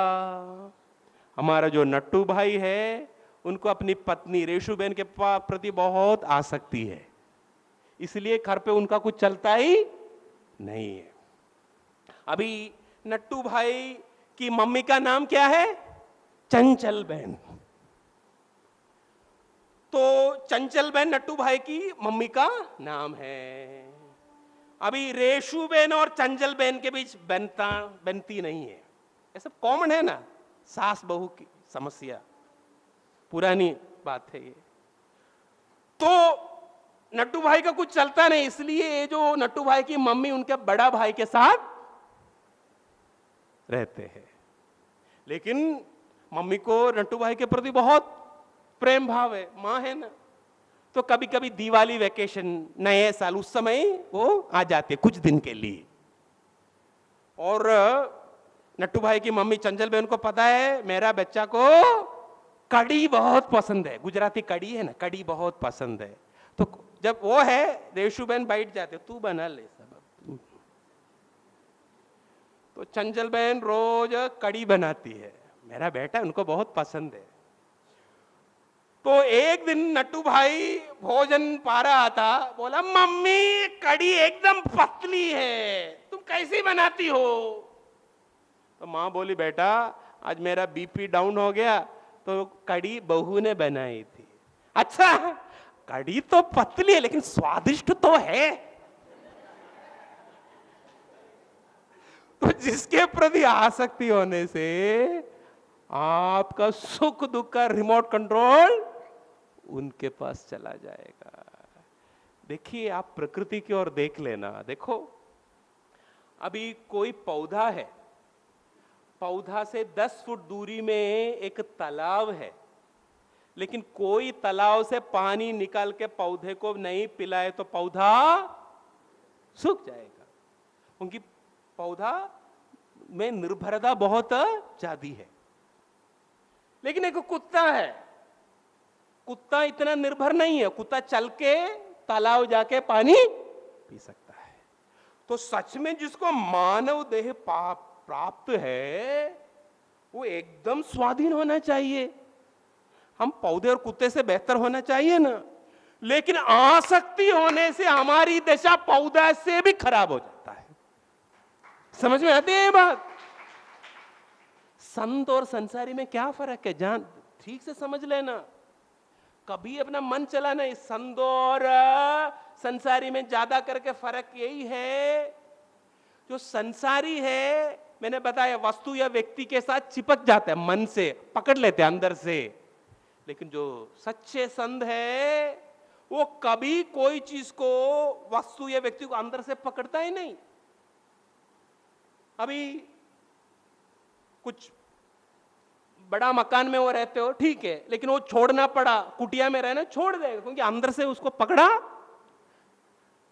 हमारा जो नट्टू भाई है, उनको अपनी पत्नी रेशुबेन के प्रति बहुत आसक्ति है, इसलिए घर पे उनका कुछ चलता ही नहीं है। अभी नट्टू भाई की मम्मी का नाम क्या है, चंचल बहन। तो चंचल बहन नट्टू भाई की मम्मी का नाम है। अभी रेशुबेन और चंचल बहन के बीच बनती नहीं है, ये सब कॉमन है ना, सास बहू की समस्या, पुरानी बात है ये। तो नट्टू भाई का कुछ चलता नहीं, इसलिए जो नट्टू भाई की मम्मी उनके बड़ा भाई के साथ रहते हैं। लेकिन मम्मी को नट्टू भाई के प्रति बहुत प्रेम भाव है, मां है ना, तो कभी कभी दिवाली वेकेशन, नए साल, उस समय वो आ जाते कुछ दिन के लिए। और नट्टू भाई की मम्मी चंचल बहन को पता है मेरा बच्चा को कड़ी बहुत पसंद है, गुजराती कड़ी है ना, कड़ी बहुत पसंद है। तो जब वो है, रेशु बहन बैठ जाते, तू बना ले सब। तो चंचल बहन रोज कड़ी बनाती है, मेरा बेटा उनको बहुत पसंद है। तो एक दिन नट्टू भाई भोजन पा रहा था, बोला मम्मी कड़ी एकदम पतली है, तुम कैसी बनाती हो? तो मां बोली बेटा आज मेरा बीपी डाउन हो गया तो कड़ी बहू ने बनाई थी। अच्छा, कड़ी तो पतली है लेकिन स्वादिष्ट तो है। तो जिसके प्रति आसक्ति होने से आपका सुख दुख का रिमोट कंट्रोल उनके पास चला जाएगा। देखिए, आप प्रकृति की ओर देख लेना। देखो, अभी कोई पौधा है, पौधा से 10 फुट दूरी में एक तालाब है, लेकिन कोई तालाब से पानी निकाल के पौधे को नहीं पिलाए तो पौधा सूख जाएगा, क्योंकि पौधा में निर्भरता बहुत ज्यादा है। लेकिन एक कुत्ता है, कुत्ता इतना निर्भर नहीं है, कुत्ता चल के तालाब जाके पानी पी सकता है। तो सच में जिसको मानव देह प्राप्त है वो एकदम स्वाधीन होना चाहिए। हम पौधे और कुत्ते से बेहतर होना चाहिए ना, लेकिन आसक्ति होने से हमारी दशा पौधा से भी खराब हो जाता है। समझ में आती है ये बात? संत और संसारी में क्या फर्क है, जान ठीक से समझ लेना। कभी अपना मन चला नहीं। संत और संसारी में ज्यादा करके फर्क यही है, जो संसारी है मैंने बताया वस्तु या व्यक्ति के साथ चिपक जाता है, मन से पकड़ लेते हैं अंदर से। लेकिन जो सच्चे संत है वो कभी कोई चीज को, वस्तु या व्यक्ति को अंदर से पकड़ता ही नहीं। अभी कुछ बड़ा मकान में वो रहते हो ठीक है, लेकिन वो छोड़ना पड़ा, कुटिया में रहना छोड़ देगा, क्योंकि अंदर से उसको पकड़ा।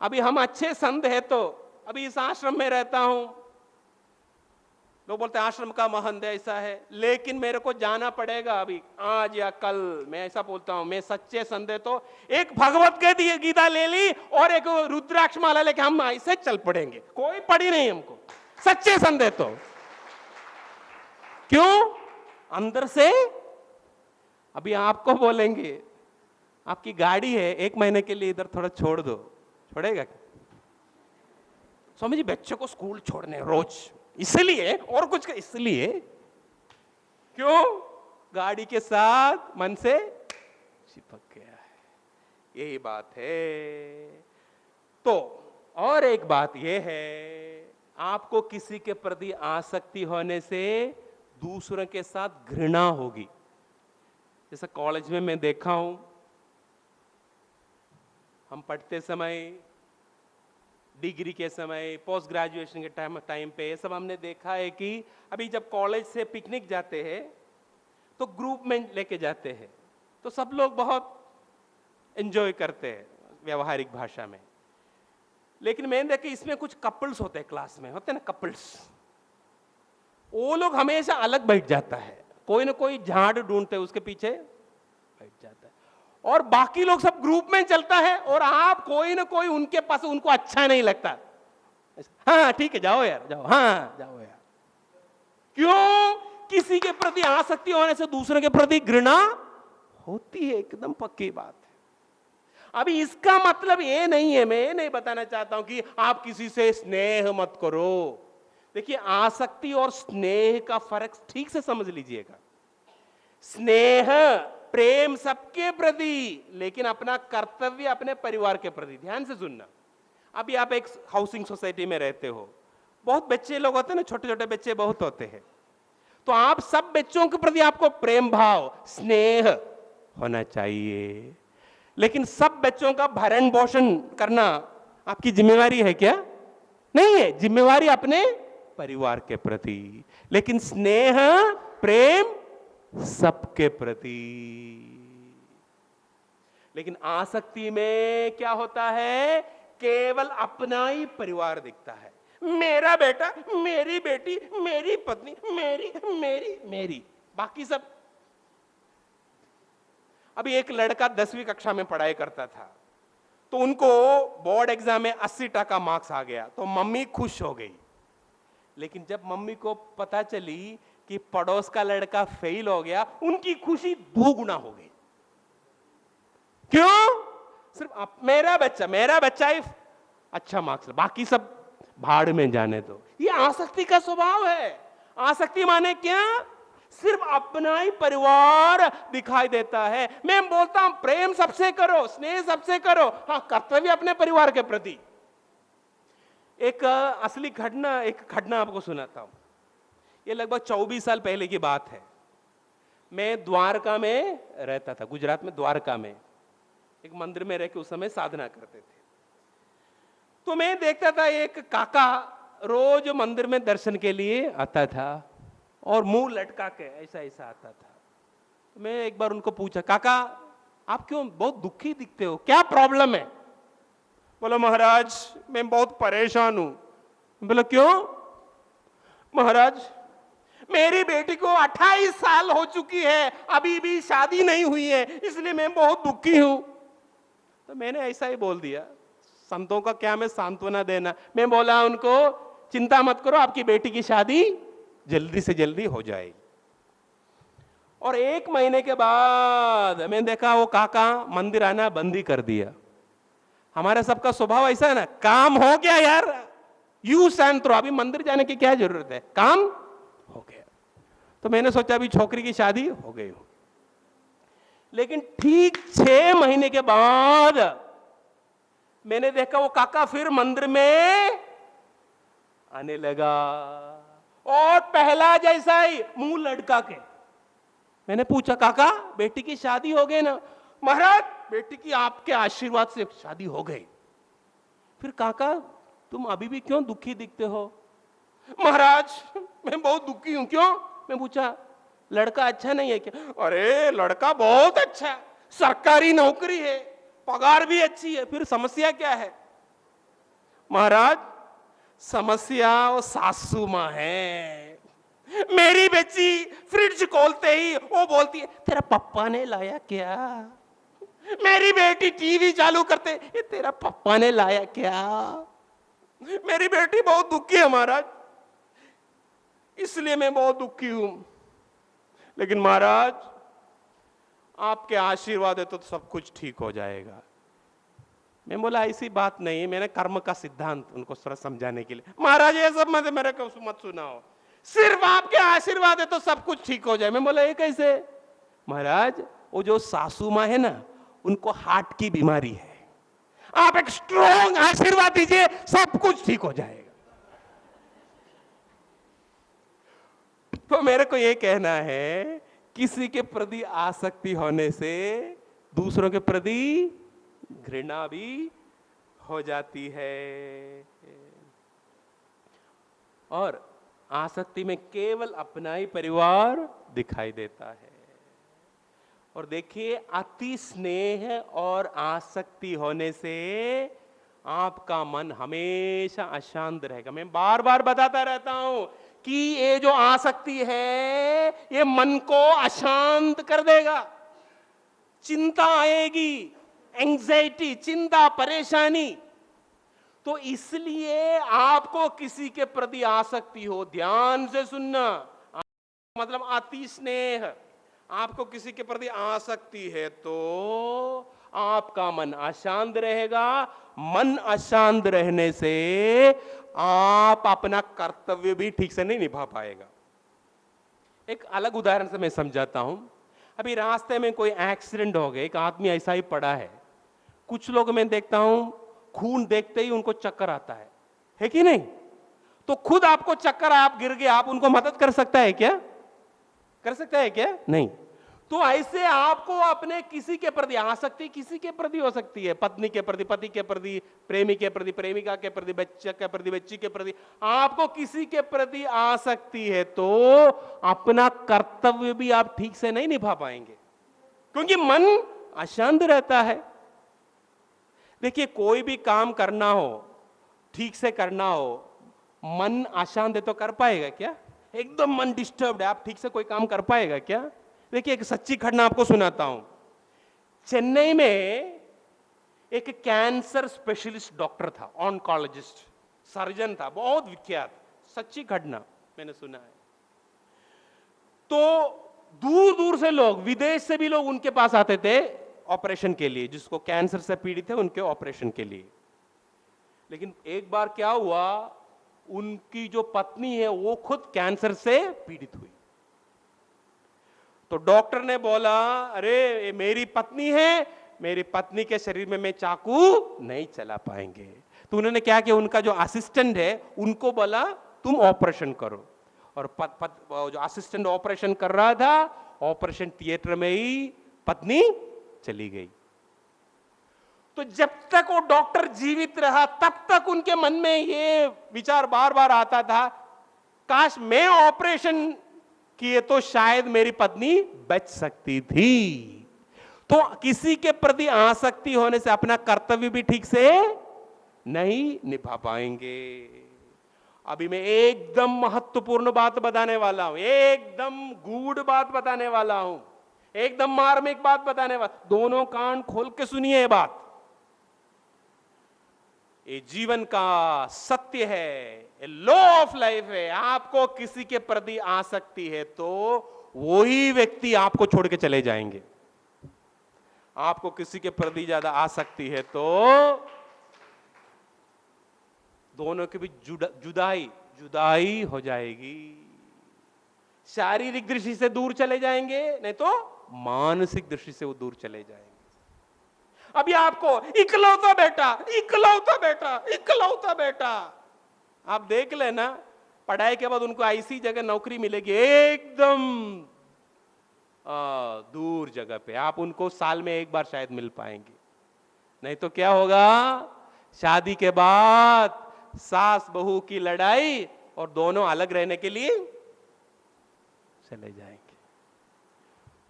अभी हम अच्छे संत है तो अभी इस आश्रम में रहता हूं, लोग बोलते हैं आश्रम का महंत ऐसा है, लेकिन मेरे को जाना पड़ेगा अभी आज या कल। मैं ऐसा बोलता हूं, मैं सच्चे संत है तो एक भगवत गीता ले ली और एक रुद्राक्ष माला लेके हम ऐसे चल पड़ेंगे, कोई पड़ी नहीं हमको, सच्चे संत है तो। क्यों? अंदर से। अभी आपको बोलेंगे आपकी गाड़ी है, 1 महीने के लिए इधर थोड़ा छोड़ दो, छोड़ेगा क्या? स्वामी जी बच्चों को स्कूल छोड़ने रोज, इसलिए और कुछ इसलिए क्यों? गाड़ी के साथ मन से चिपक गया है, यही बात है। तो और एक बात यह है, आपको किसी के प्रति आसक्ति होने से दूसरों के साथ घृणा होगी। जैसे कॉलेज में मैं देखा हूं, हम पढ़ते समय, डिग्री के समय, पोस्ट ग्रेजुएशन के टाइम पे सब हमने देखा है कि अभी जब कॉलेज से पिकनिक जाते हैं तो ग्रुप में लेके जाते हैं, तो सब लोग बहुत एंजॉय करते हैं व्यवहारिक भाषा में। लेकिन मैंने देखा इसमें कुछ कपल्स होते हैं, क्लास में होते हैं ना कपल्स, वो लोग हमेशा अलग बैठ जाता है, कोई ना कोई झाड़ ढूंढते उसके पीछे बैठ जाता है, और बाकी लोग सब ग्रुप में चलता है और आप कोई ना कोई उनके पास, उनको अच्छा नहीं लगता, हाँ ठीक है जाओ यार जाओ, हाँ जाओ यार। क्यों? किसी के प्रति आसक्ति होने से दूसरे के प्रति घृणा होती है, एकदम पक्की बात है। अभी इसका मतलब ये नहीं है, मैं नहीं बताना चाहता हूं कि आप किसी से स्नेह मत करो। देखिए आसक्ति और स्नेह का फर्क ठीक से समझ लीजिएगा। स्नेह प्रेम सबके प्रति, लेकिन अपना कर्तव्य अपने परिवार के प्रति। ध्यान से सुनना, अभी आप एक हाउसिंग सोसाइटी में रहते हो, बहुत बच्चे लोग होते हैं ना, छोटे छोटे बच्चे बहुत होते हैं, तो आप सब बच्चों के प्रति आपको प्रेम भाव स्नेह होना चाहिए, लेकिन सब बच्चों का भरण पोषण करना आपकी जिम्मेवारी है क्या? नहीं है, जिम्मेवारी अपने परिवार के प्रति, लेकिन स्नेह प्रेम सबके प्रति। लेकिन आसक्ति में क्या होता है? केवल अपना ही परिवार दिखता है, मेरा बेटा, मेरी बेटी, मेरी पत्नी, मेरी मेरी मेरी, बाकी सब। अभी एक लड़का 10वीं कक्षा में पढ़ाई करता था, तो उनको बोर्ड एग्जाम में 80% मार्क्स आ गया, तो मम्मी खुश हो गई। लेकिन जब मम्मी को पता चली कि पड़ोस का लड़का फेल हो गया, उनकी खुशी 2 गुना हो गई। क्यों? सिर्फ मेरा बच्चा ही अच्छा मार्क्स, बाकी सब भाड़ में जाने दो। ये आसक्ति का स्वभाव है। आसक्ति माने क्या? सिर्फ अपना ही परिवार दिखाई देता है। मैं बोलता हूं प्रेम सबसे करो, स्नेह सबसे करो, हाँ कर्तव्य अपने परिवार के प्रति। एक असली घटना, एक घटना आपको सुनाता हूं। ये लगभग 24 साल पहले की बात है। मैं द्वारका में रहता था, गुजरात में द्वारका में एक मंदिर में रह के उस समय साधना करते थे। तो मैं देखता था एक काका रोज मंदिर में दर्शन के लिए आता था और मुंह लटका के ऐसा ऐसा आता था। मैं एक बार उनको पूछा, काका आप क्यों बहुत दुखी दिखते हो, क्या प्रॉब्लम है? बोला महाराज मैं बहुत परेशान हूं। बोला क्यों? महाराज मेरी बेटी को 28 साल हो चुकी है, अभी भी शादी नहीं हुई है, इसलिए मैं बहुत दुखी हूं। तो मैंने ऐसा ही बोल दिया, संतों का क्या मैं सांत्वना देना। मैं बोला उनको चिंता मत करो, आपकी बेटी की शादी जल्दी से जल्दी हो जाएगी। और 1 महीने के बाद मैंने देखा वो काका मंदिर आना बंद ही कर दिया। हमारे सबका स्वभाव ऐसा है ना, काम हो गया यार, यूज एंड थ्रो, अभी मंदिर जाने की क्या जरूरत है, काम हो गया। तो मैंने सोचा अभी छोकरी की शादी हो गई हो। लेकिन ठीक 6 महीने के बाद मैंने देखा वो काका फिर मंदिर में आने लगा, और पहला जैसा ही मुंह लड़का के। मैंने पूछा काका बेटी की शादी हो गई ना? महाराज बेटी की आपके आशीर्वाद से शादी हो गई। फिर काका तुम अभी भी क्यों दुखी दिखते हो? महाराज मैं बहुत दुखी हूं। क्यों? मैं पूछा लड़का अच्छा नहीं है क्या? अरे लड़का बहुत अच्छा है, सरकारी नौकरी है, पगार भी अच्छी है। फिर समस्या क्या है? महाराज समस्या वो सासू मां है। मेरी बच्ची फ्रिज खोलते ही वो बोलती है तेरा पप्पा ने लाया क्या? मेरी बेटी टीवी चालू करते ये तेरा पप्पा ने लाया क्या? मेरी बेटी बहुत दुखी है महाराज, इसलिए मैं बहुत दुखी हूं। लेकिन महाराज आपके आशीर्वाद है तो सब कुछ ठीक हो जाएगा। मैं बोला ऐसी बात नहीं, मैंने कर्म का सिद्धांत उनको थोड़ा समझाने के लिए। महाराज ये सब मत मेरे को मत सुनाओ, सिर्फ आपके आशीर्वाद है तो सब कुछ ठीक हो जाए। मैं बोला ये कैसे? महाराज वो जो सासू मां है ना, उनको हार्ट की बीमारी है, आप एक स्ट्रॉन्ग आशीर्वाद दीजिए सब कुछ ठीक हो जाएगा। तो मेरे को ये कहना है किसी के प्रति आसक्ति होने से दूसरों के प्रति घृणा भी हो जाती है, और आसक्ति में केवल अपना ही परिवार दिखाई देता है। और देखिए अति स्नेह और आसक्ति होने से आपका मन हमेशा अशांत रहेगा। मैं बार बार बताता रहता हूं कि ये जो आसक्ति है ये मन को अशांत कर देगा, चिंता आएगी, एंजाइटी, चिंता, परेशानी। तो इसलिए आपको किसी के प्रति आसक्ति हो, ध्यान से सुनना, मतलब अति स्नेह, आपको किसी के प्रति आसक्ति है तो आपका मन अशांत रहेगा। मन अशांत रहने से आप अपना कर्तव्य भी ठीक से नहीं निभा पाएगा। एक अलग उदाहरण से मैं समझाता हूं। अभी रास्ते में कोई एक्सीडेंट हो गया, एक आदमी ऐसा ही पड़ा है। कुछ लोग मैं देखता हूं खून देखते ही उनको चक्कर आता है कि नहीं? तो खुद आपको चक्कर, आप गिर गए, आप उनको मदद कर सकता है क्या? कर सकता है क्या? नहीं। तो ऐसे आपको अपने किसी के प्रति आसक्ति किसी के प्रति हो सकती है, पत्नी के प्रति, पति के प्रति, प्रेमी के प्रति, प्रेमिका के प्रति, बच्चे के प्रति, बच्ची के प्रति, आपको किसी के प्रति आसक्ति है तो अपना कर्तव्य भी आप ठीक से नहीं निभा पाएंगे, क्योंकि मन अशांत रहता है। देखिए कोई भी काम करना हो, ठीक से करना हो, मन अशांत है तो कर पाएगा क्या? एकदम मन डिस्टर्ब्ड है, आप ठीक से कोई काम कर पाएगा क्या? देखिए एक सच्ची घटना आपको सुनाता हूं। चेन्नई में एक कैंसर स्पेशलिस्ट डॉक्टर था, ऑन्कोलॉजिस्ट, सर्जन था, बहुत विख्यात, सच्ची घटना मैंने सुना है। तो दूर दूर से लोग, विदेश से भी लोग उनके पास आते थे ऑपरेशन के लिए, जिसको कैंसर से पीड़ित है उनके ऑपरेशन के लिए। लेकिन एक बार क्या हुआ, उनकी जो पत्नी है वो खुद कैंसर से पीड़ित हुई। तो डॉक्टर ने बोला अरे ये मेरी पत्नी है, मेरी पत्नी के शरीर में मैं चाकू नहीं चला पाएंगे। तो उन्होंने क्या किया, उनका जो असिस्टेंट है उनको बोला तुम ऑपरेशन करो, और जो असिस्टेंट ऑपरेशन कर रहा था, ऑपरेशन थिएटर में ही पत्नी चली गई। तो जब तक वो डॉक्टर जीवित रहा तब तक उनके मन में ये विचार बार बार आता था, काश मैं ऑपरेशन कि ये तो शायद मेरी पत्नी बच सकती थी। तो किसी के प्रति आसक्ति होने से अपना कर्तव्य भी ठीक से नहीं निभा पाएंगे। अभी मैं एकदम महत्वपूर्ण बात बताने वाला हूं, एकदम गूढ़ बात बताने वाला हूं, एकदम मार्मिक बात बताने वाला। दोनों कान खोल के सुनिए ये बात। ये जीवन का सत्य है, लॉ ऑफ लाइफ है। आपको किसी के प्रति आसक्ति है तो वही व्यक्ति आपको छोड़ के चले जाएंगे। आपको किसी के प्रति ज्यादा आसक्ति है तो दोनों के बीच जुदाई हो जाएगी। शारीरिक दृष्टि से दूर चले जाएंगे, नहीं तो मानसिक दृष्टि से वो दूर चले जाएंगे। अभी आपको इकलौता बेटा, इकलौता बेटा, इकलौता बेटा, आप देख लेना पढ़ाई के बाद उनको ऐसी जगह नौकरी मिलेगी एकदम दूर जगह पे, आप उनको साल में एक बार शायद मिल पाएंगे। नहीं तो क्या होगा, शादी के बाद सास बहू की लड़ाई और दोनों अलग रहने के लिए चले जाएंगे।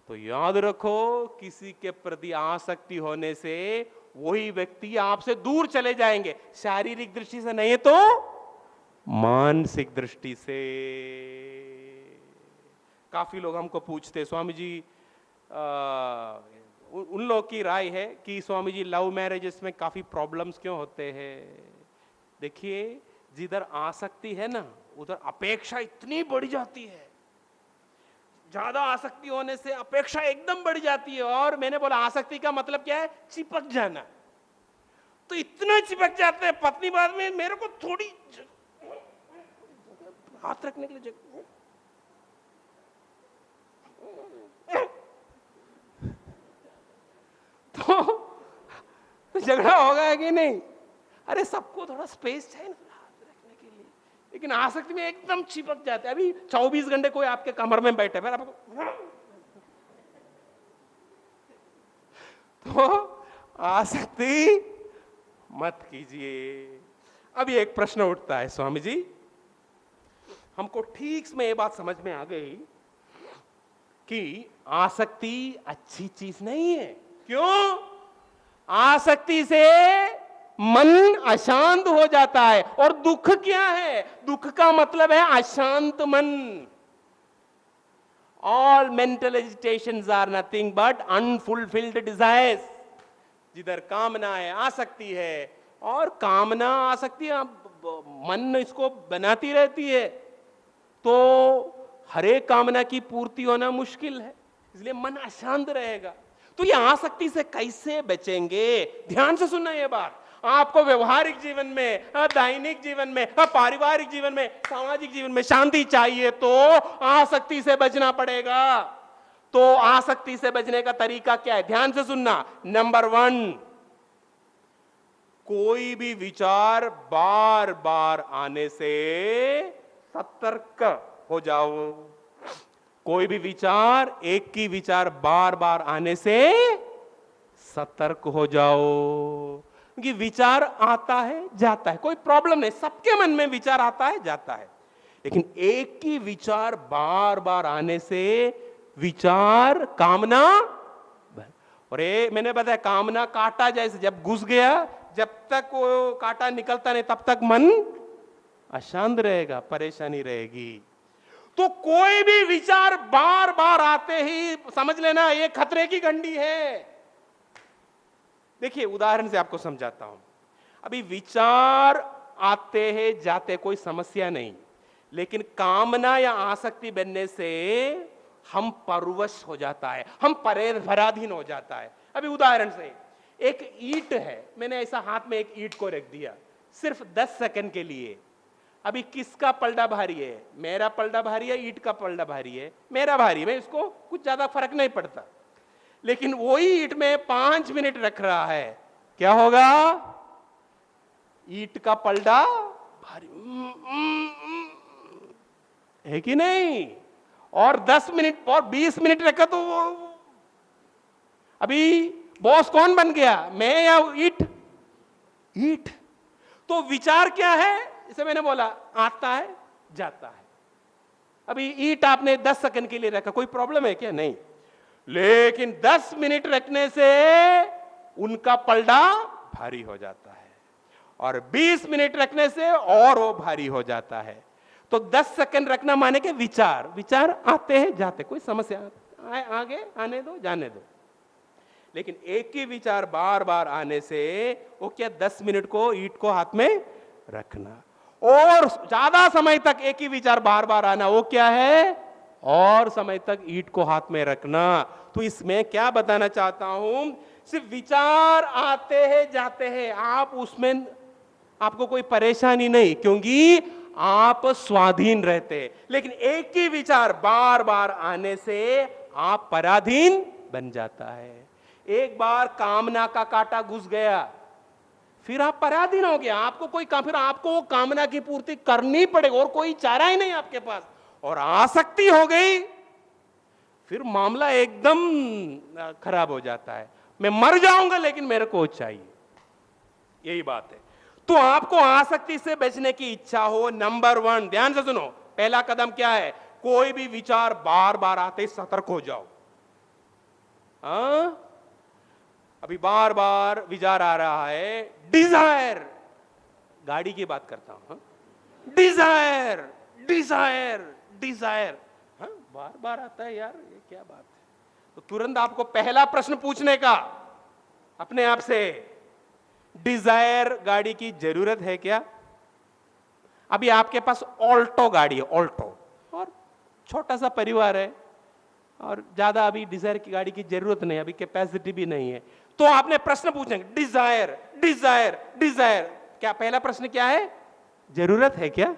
तो याद रखो, किसी के प्रति आसक्ति होने से वही व्यक्ति आपसे दूर चले जाएंगे, शारीरिक दृष्टि से नहीं तो मानसिक दृष्टि से। काफी लोग हमको पूछते, स्वामी जी उन लोग की राय है कि स्वामी जी लव मैरिजेस में काफी प्रॉब्लम्स क्यों होते हैं। देखिए, जिधर आसक्ति है ना उधर अपेक्षा इतनी बढ़ जाती है। ज्यादा आसक्ति होने से अपेक्षा एकदम बढ़ जाती है। और मैंने बोला आसक्ति का मतलब क्या है, चिपक जाना। तो इतना चिपक जाते हैं, पत्नी बाद में मेरे को थोड़ी हाथ रखने के लिए जगह, तो झगड़ा होगा कि नहीं। अरे सबको थोड़ा स्पेस चाहिए ना हाथ रखने के लिए, लेकिन आसक्ति में एकदम चिपक जाते हैं। अभी 24 घंटे कोई आपके कमर में बैठे, फिर आपको तो आसक्ति मत कीजिए। अब एक प्रश्न उठता है, स्वामी जी हमको ठीक में ये बात समझ में आ गई कि आसक्ति अच्छी चीज नहीं है। क्यों? आसक्ति से मन अशांत हो जाता है। और दुख क्या है? दुख का मतलब है अशांत मन। All mental agitations are nothing but unfulfilled desires. जिधर कामना है आसक्ति है, और कामना आसक्ति मन इसको बनाती रहती है, तो हर एक कामना की पूर्ति होना मुश्किल है, इसलिए मन अशांत रहेगा। तो ये आसक्ति से कैसे बचेंगे? ध्यान से सुनना ये बात। आपको व्यवहारिक जीवन में, दैनिक जीवन में, पारिवारिक जीवन में, सामाजिक जीवन में शांति चाहिए तो आसक्ति से बचना पड़ेगा। तो आसक्ति से बचने का तरीका क्या है? ध्यान से सुनना। नंबर 1, कोई भी विचार बार बार आने से सतर्क हो जाओ। कोई भी विचार, एक ही विचार बार बार आने से सतर्क हो जाओ। क्योंकि विचार आता है जाता है, कोई प्रॉब्लम नहीं, सबके मन में विचार आता है जाता है। लेकिन एक ही विचार बार बार आने से विचार कामना, और ये मैंने बताया कामना कांटा जैसे, जब घुस गया, जब तक वो कांटा निकलता नहीं तब तक मन अशांत रहेगा, परेशानी रहेगी। तो कोई भी विचार बार बार आते ही समझ लेना ये खतरे की घंटी है। देखिए उदाहरण से आपको समझाता हूं। अभी विचार आते हैं जाते कोई समस्या नहीं, लेकिन कामना या आसक्ति बनने से हम परवश हो जाता है, हम पराधीन हो जाता है। अभी उदाहरण से एक ईंट है, मैंने ऐसा हाथ में एक ईंट को रख दिया सिर्फ 10 सेकंड के लिए। अभी किसका पलड़ा भारी है? मेरा पलड़ा भारी है, ईंट का पलड़ा भारी है? मेरा भारी, मैं इसको कुछ ज्यादा फर्क नहीं पड़ता। लेकिन वही ईंट में 5 मिनट रख रहा है, क्या होगा? ईंट का पलड़ा भारी है कि नहीं? और 10 मिनट और 20 मिनट रखा तो अभी बॉस कौन बन गया, मैं या ईंट? ईंट। तो विचार क्या है? इसे मैंने बोला आता है जाता है। अभी ईंट आपने 10 सेकंड के लिए रखा, कोई प्रॉब्लम है क्या? नहीं। लेकिन 10 मिनट रखने से उनका पलड़ा भारी हो जाता है और 20 मिनट रखने से और वो भारी हो जाता है। तो 10 सेकंड रखना माने के विचार, विचार आते हैं जाते, कोई समस्या आगे आने दो जाने दो। लेकिन एक ही विचार बार बार आने से वो क्या 10 मिनट को ईंट को हाथ में रखना, और ज्यादा समय तक एक ही विचार बार बार आना, वो क्या है? और समय तक ईंट को हाथ में रखना। तो इसमें क्या बताना चाहता हूं, सिर्फ विचार आते हैं जाते हैं, आप उसमें आपको कोई परेशानी नहीं, क्योंकि आप स्वाधीन रहते हैं। लेकिन एक ही विचार बार बार आने से आप पराधीन बन जाता है। एक बार कामना का कांटा घुस गया, फिर आप पराधीन हो गया, आपको कोई काम, फिर आपको वो कामना की पूर्ति करनी पड़ेगी और कोई चारा ही नहीं आपके पास। और आसक्ति हो गई, फिर मामला एकदम खराब हो जाता है। मैं मर जाऊंगा लेकिन मेरे को चाहिए, यही बात है। तो आपको आसक्ति से बचने की इच्छा हो, नंबर 1 ध्यान से सुनो, पहला कदम क्या है? कोई भी विचार बार बार आते ही सतर्क हो जाओ। अभी बार बार विचार आ रहा है, डिजायर, गाड़ी की बात करता हूं, डिजायर डिजायर डिजायर, बार बार आता है यार, ये क्या बात है? तो तुरंत आपको पहला प्रश्न पूछने का अपने आप से, डिजायर गाड़ी की जरूरत है क्या? अभी आपके पास ऑल्टो गाड़ी है, ऑल्टो, और छोटा सा परिवार है और ज्यादा अभी डिजायर की गाड़ी की जरूरत नहीं, अभी कैपेसिटी भी नहीं है। तो आपने प्रश्न पूछेंगे, डिजायर डिजायर डिजायर, क्या पहला प्रश्न क्या है? जरूरत है क्या?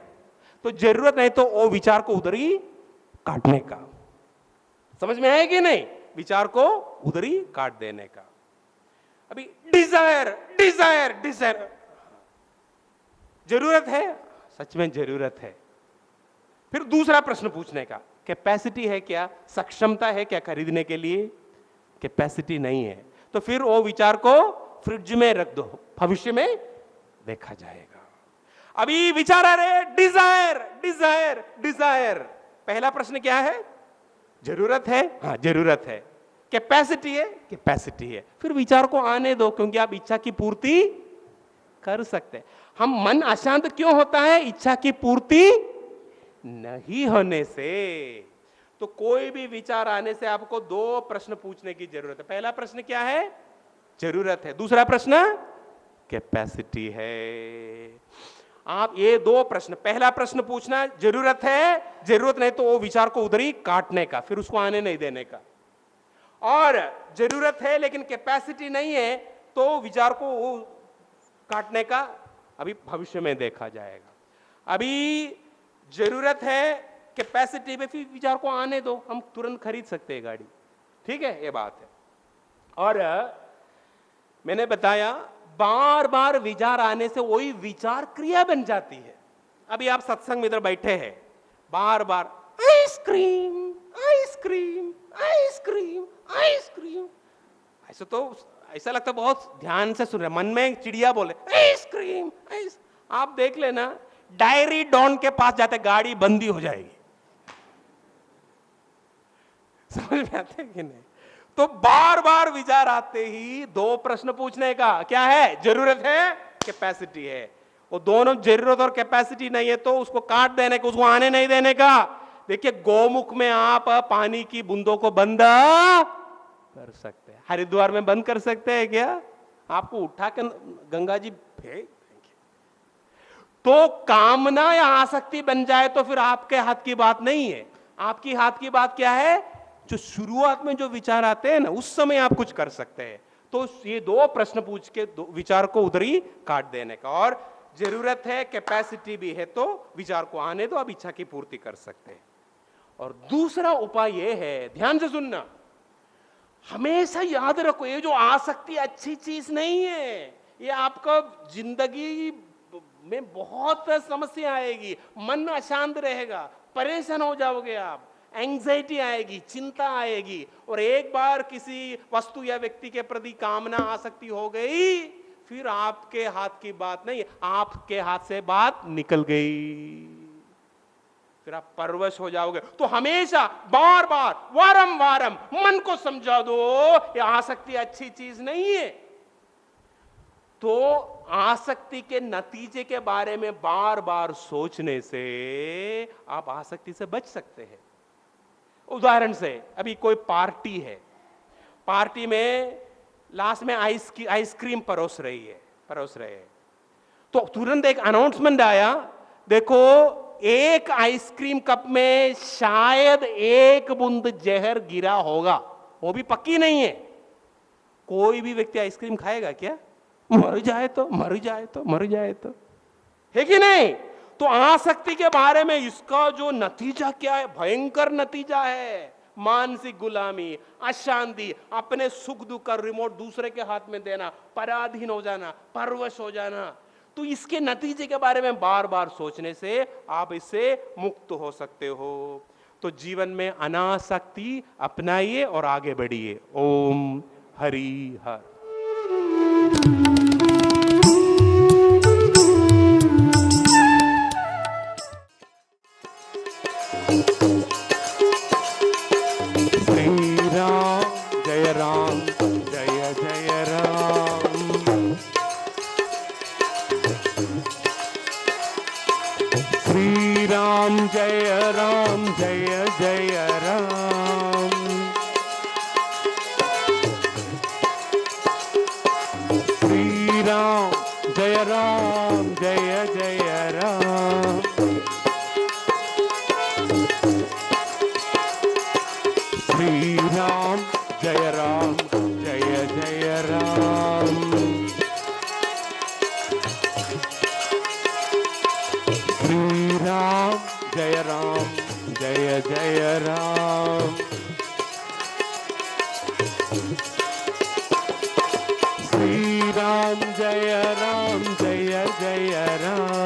तो जरूरत नहीं तो वो विचार को उधर ही काटने का। समझ में आया कि नहीं? विचार को उधर ही काट देने का। अभी डिजायर डिजायर डिजायर, जरूरत है, सच में जरूरत है। फिर दूसरा प्रश्न पूछने का, कैपेसिटी है क्या? सक्षमता है क्या खरीदने के लिए? कैपेसिटी नहीं है, तो फिर वो विचार को फ्रिज में रख दो, भविष्य में देखा जाएगा। अभी विचार आ रहे, डिजायर डिजायर डिजायर, पहला प्रश्न क्या है? जरूरत है, हाँ जरूरत है। कैपेसिटी है, कैपेसिटी है। फिर विचार को आने दो, क्योंकि आप इच्छा की पूर्ति कर सकते हैं। हम मन अशांत क्यों होता है? इच्छा की पूर्ति नहीं होने से। तो कोई भी विचार आने से आपको 2 प्रश्न पूछने की जरूरत है। पहला प्रश्न क्या है? जरूरत है। दूसरा प्रश्न कैपेसिटी है। आप ये 2 प्रश्न, पहला प्रश्न पूछना जरूरत है, जरूरत नहीं तो वो विचार को उधर ही काटने का, फिर उसको आने नहीं देने का। और जरूरत है लेकिन कैपेसिटी नहीं है तो विचार को काटने का अभी भविष्य में देखा जाएगा। अभी जरूरत है, कैपेसिटी पे, फिर विचार को आने दो, हम तुरंत खरीद सकते हैं गाड़ी, ठीक है, ये बात है। और मैंने बताया बार बार विचार आने से वही विचार क्रिया बन जाती है। अभी आप सत्संग में इधर बैठे हैं, बार बार आइसक्रीम आइसक्रीम आइसक्रीम आइसक्रीम, ऐसे तो ऐसा लगता है बहुत ध्यान से सुन रहे, मन में चिड़िया बोले आइसक्रीम आइस। आप देख लेना, डायरी डॉन के पास जाते गाड़ी बंदी हो जाएगी। समझ में आते कि नहीं? तो बार बार विचार आते ही 2 प्रश्न पूछने का, क्या है? जरूरत है, कैपेसिटी है। वो दोनों जरूरत और कैपेसिटी नहीं है तो उसको काट देने का, उसको आने नहीं देने का। देखिए गोमुख में आप पानी की बूंदों को बंद कर सकते हैं, हरिद्वार में बंद कर सकते हैं क्या? आपको उठा के गंगा जी फेंक। तो कामना या आसक्ति बन जाए तो फिर आपके हाथ की बात नहीं है। आपकी हाथ की बात क्या है? जो शुरुआत में जो विचार आते हैं ना, उस समय आप कुछ कर सकते हैं। तो ये 2 प्रश्न पूछ के विचार को उधर ही काट देने का। और जरूरत है, कैपेसिटी भी है तो विचार को आने दो, आप इच्छा की पूर्ति कर सकते हैं। और दूसरा उपाय ये है, ध्यान से सुनना, हमेशा याद रखो, ये जो आसक्ति अच्छी चीज नहीं है, ये आपका जिंदगी में बहुत समस्या आएगी, मन अशांत रहेगा, परेशान हो जाओगे आप, एंग्जाइटी आएगी, चिंता आएगी। और एक बार किसी वस्तु या व्यक्ति के प्रति कामना आसक्ति हो गई, फिर आपके हाथ की बात नहीं, आपके हाथ से बात निकल गई, फिर आप परवश हो जाओगे। तो हमेशा बार बार वारम वारम मन को समझा दो ये आसक्ति अच्छी चीज नहीं है। तो आसक्ति के नतीजे के बारे में बार बार सोचने से आप आसक्ति से बच सकते हैं। उदाहरण से अभी कोई पार्टी है, पार्टी में लास्ट में आइसक्रीम परोस रहे हैं, तो तुरंत एक अनाउंसमेंट आया, देखो एक आइसक्रीम कप में शायद एक बूंद जहर गिरा होगा, वो भी पक्की नहीं है। कोई भी व्यक्ति आइसक्रीम खाएगा क्या? मर जाए तो है कि नहीं? तो आसक्ति के बारे में इसका जो नतीजा क्या है, भयंकर नतीजा है। मानसिक गुलामी, अशांति, अपने सुख दुख का रिमोट दूसरे के हाथ में देना, पराधीन हो जाना, परवश हो जाना। तो इसके नतीजे के बारे में बार बार सोचने से आप इससे मुक्त हो सकते हो। तो जीवन में अनासक्ति अपनाइए और आगे बढ़िए। ओम हरि हर। श्री राम जय जय राम। श्री राम जय जय राम। श्री राम जय जय राम। श्री राम जय जय राम। श्री राम जय जय राम।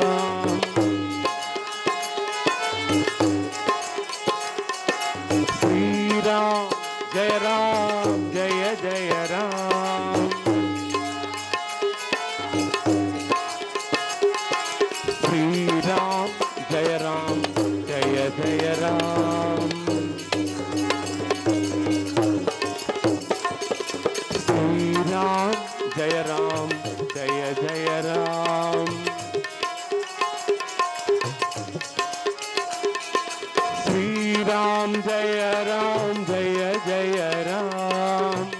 श्री राम जय जय राम। श्री राम जय जय राम। श्री राम जय जय राम। श्री राम जय जय राम। श्री राम जय जय राम।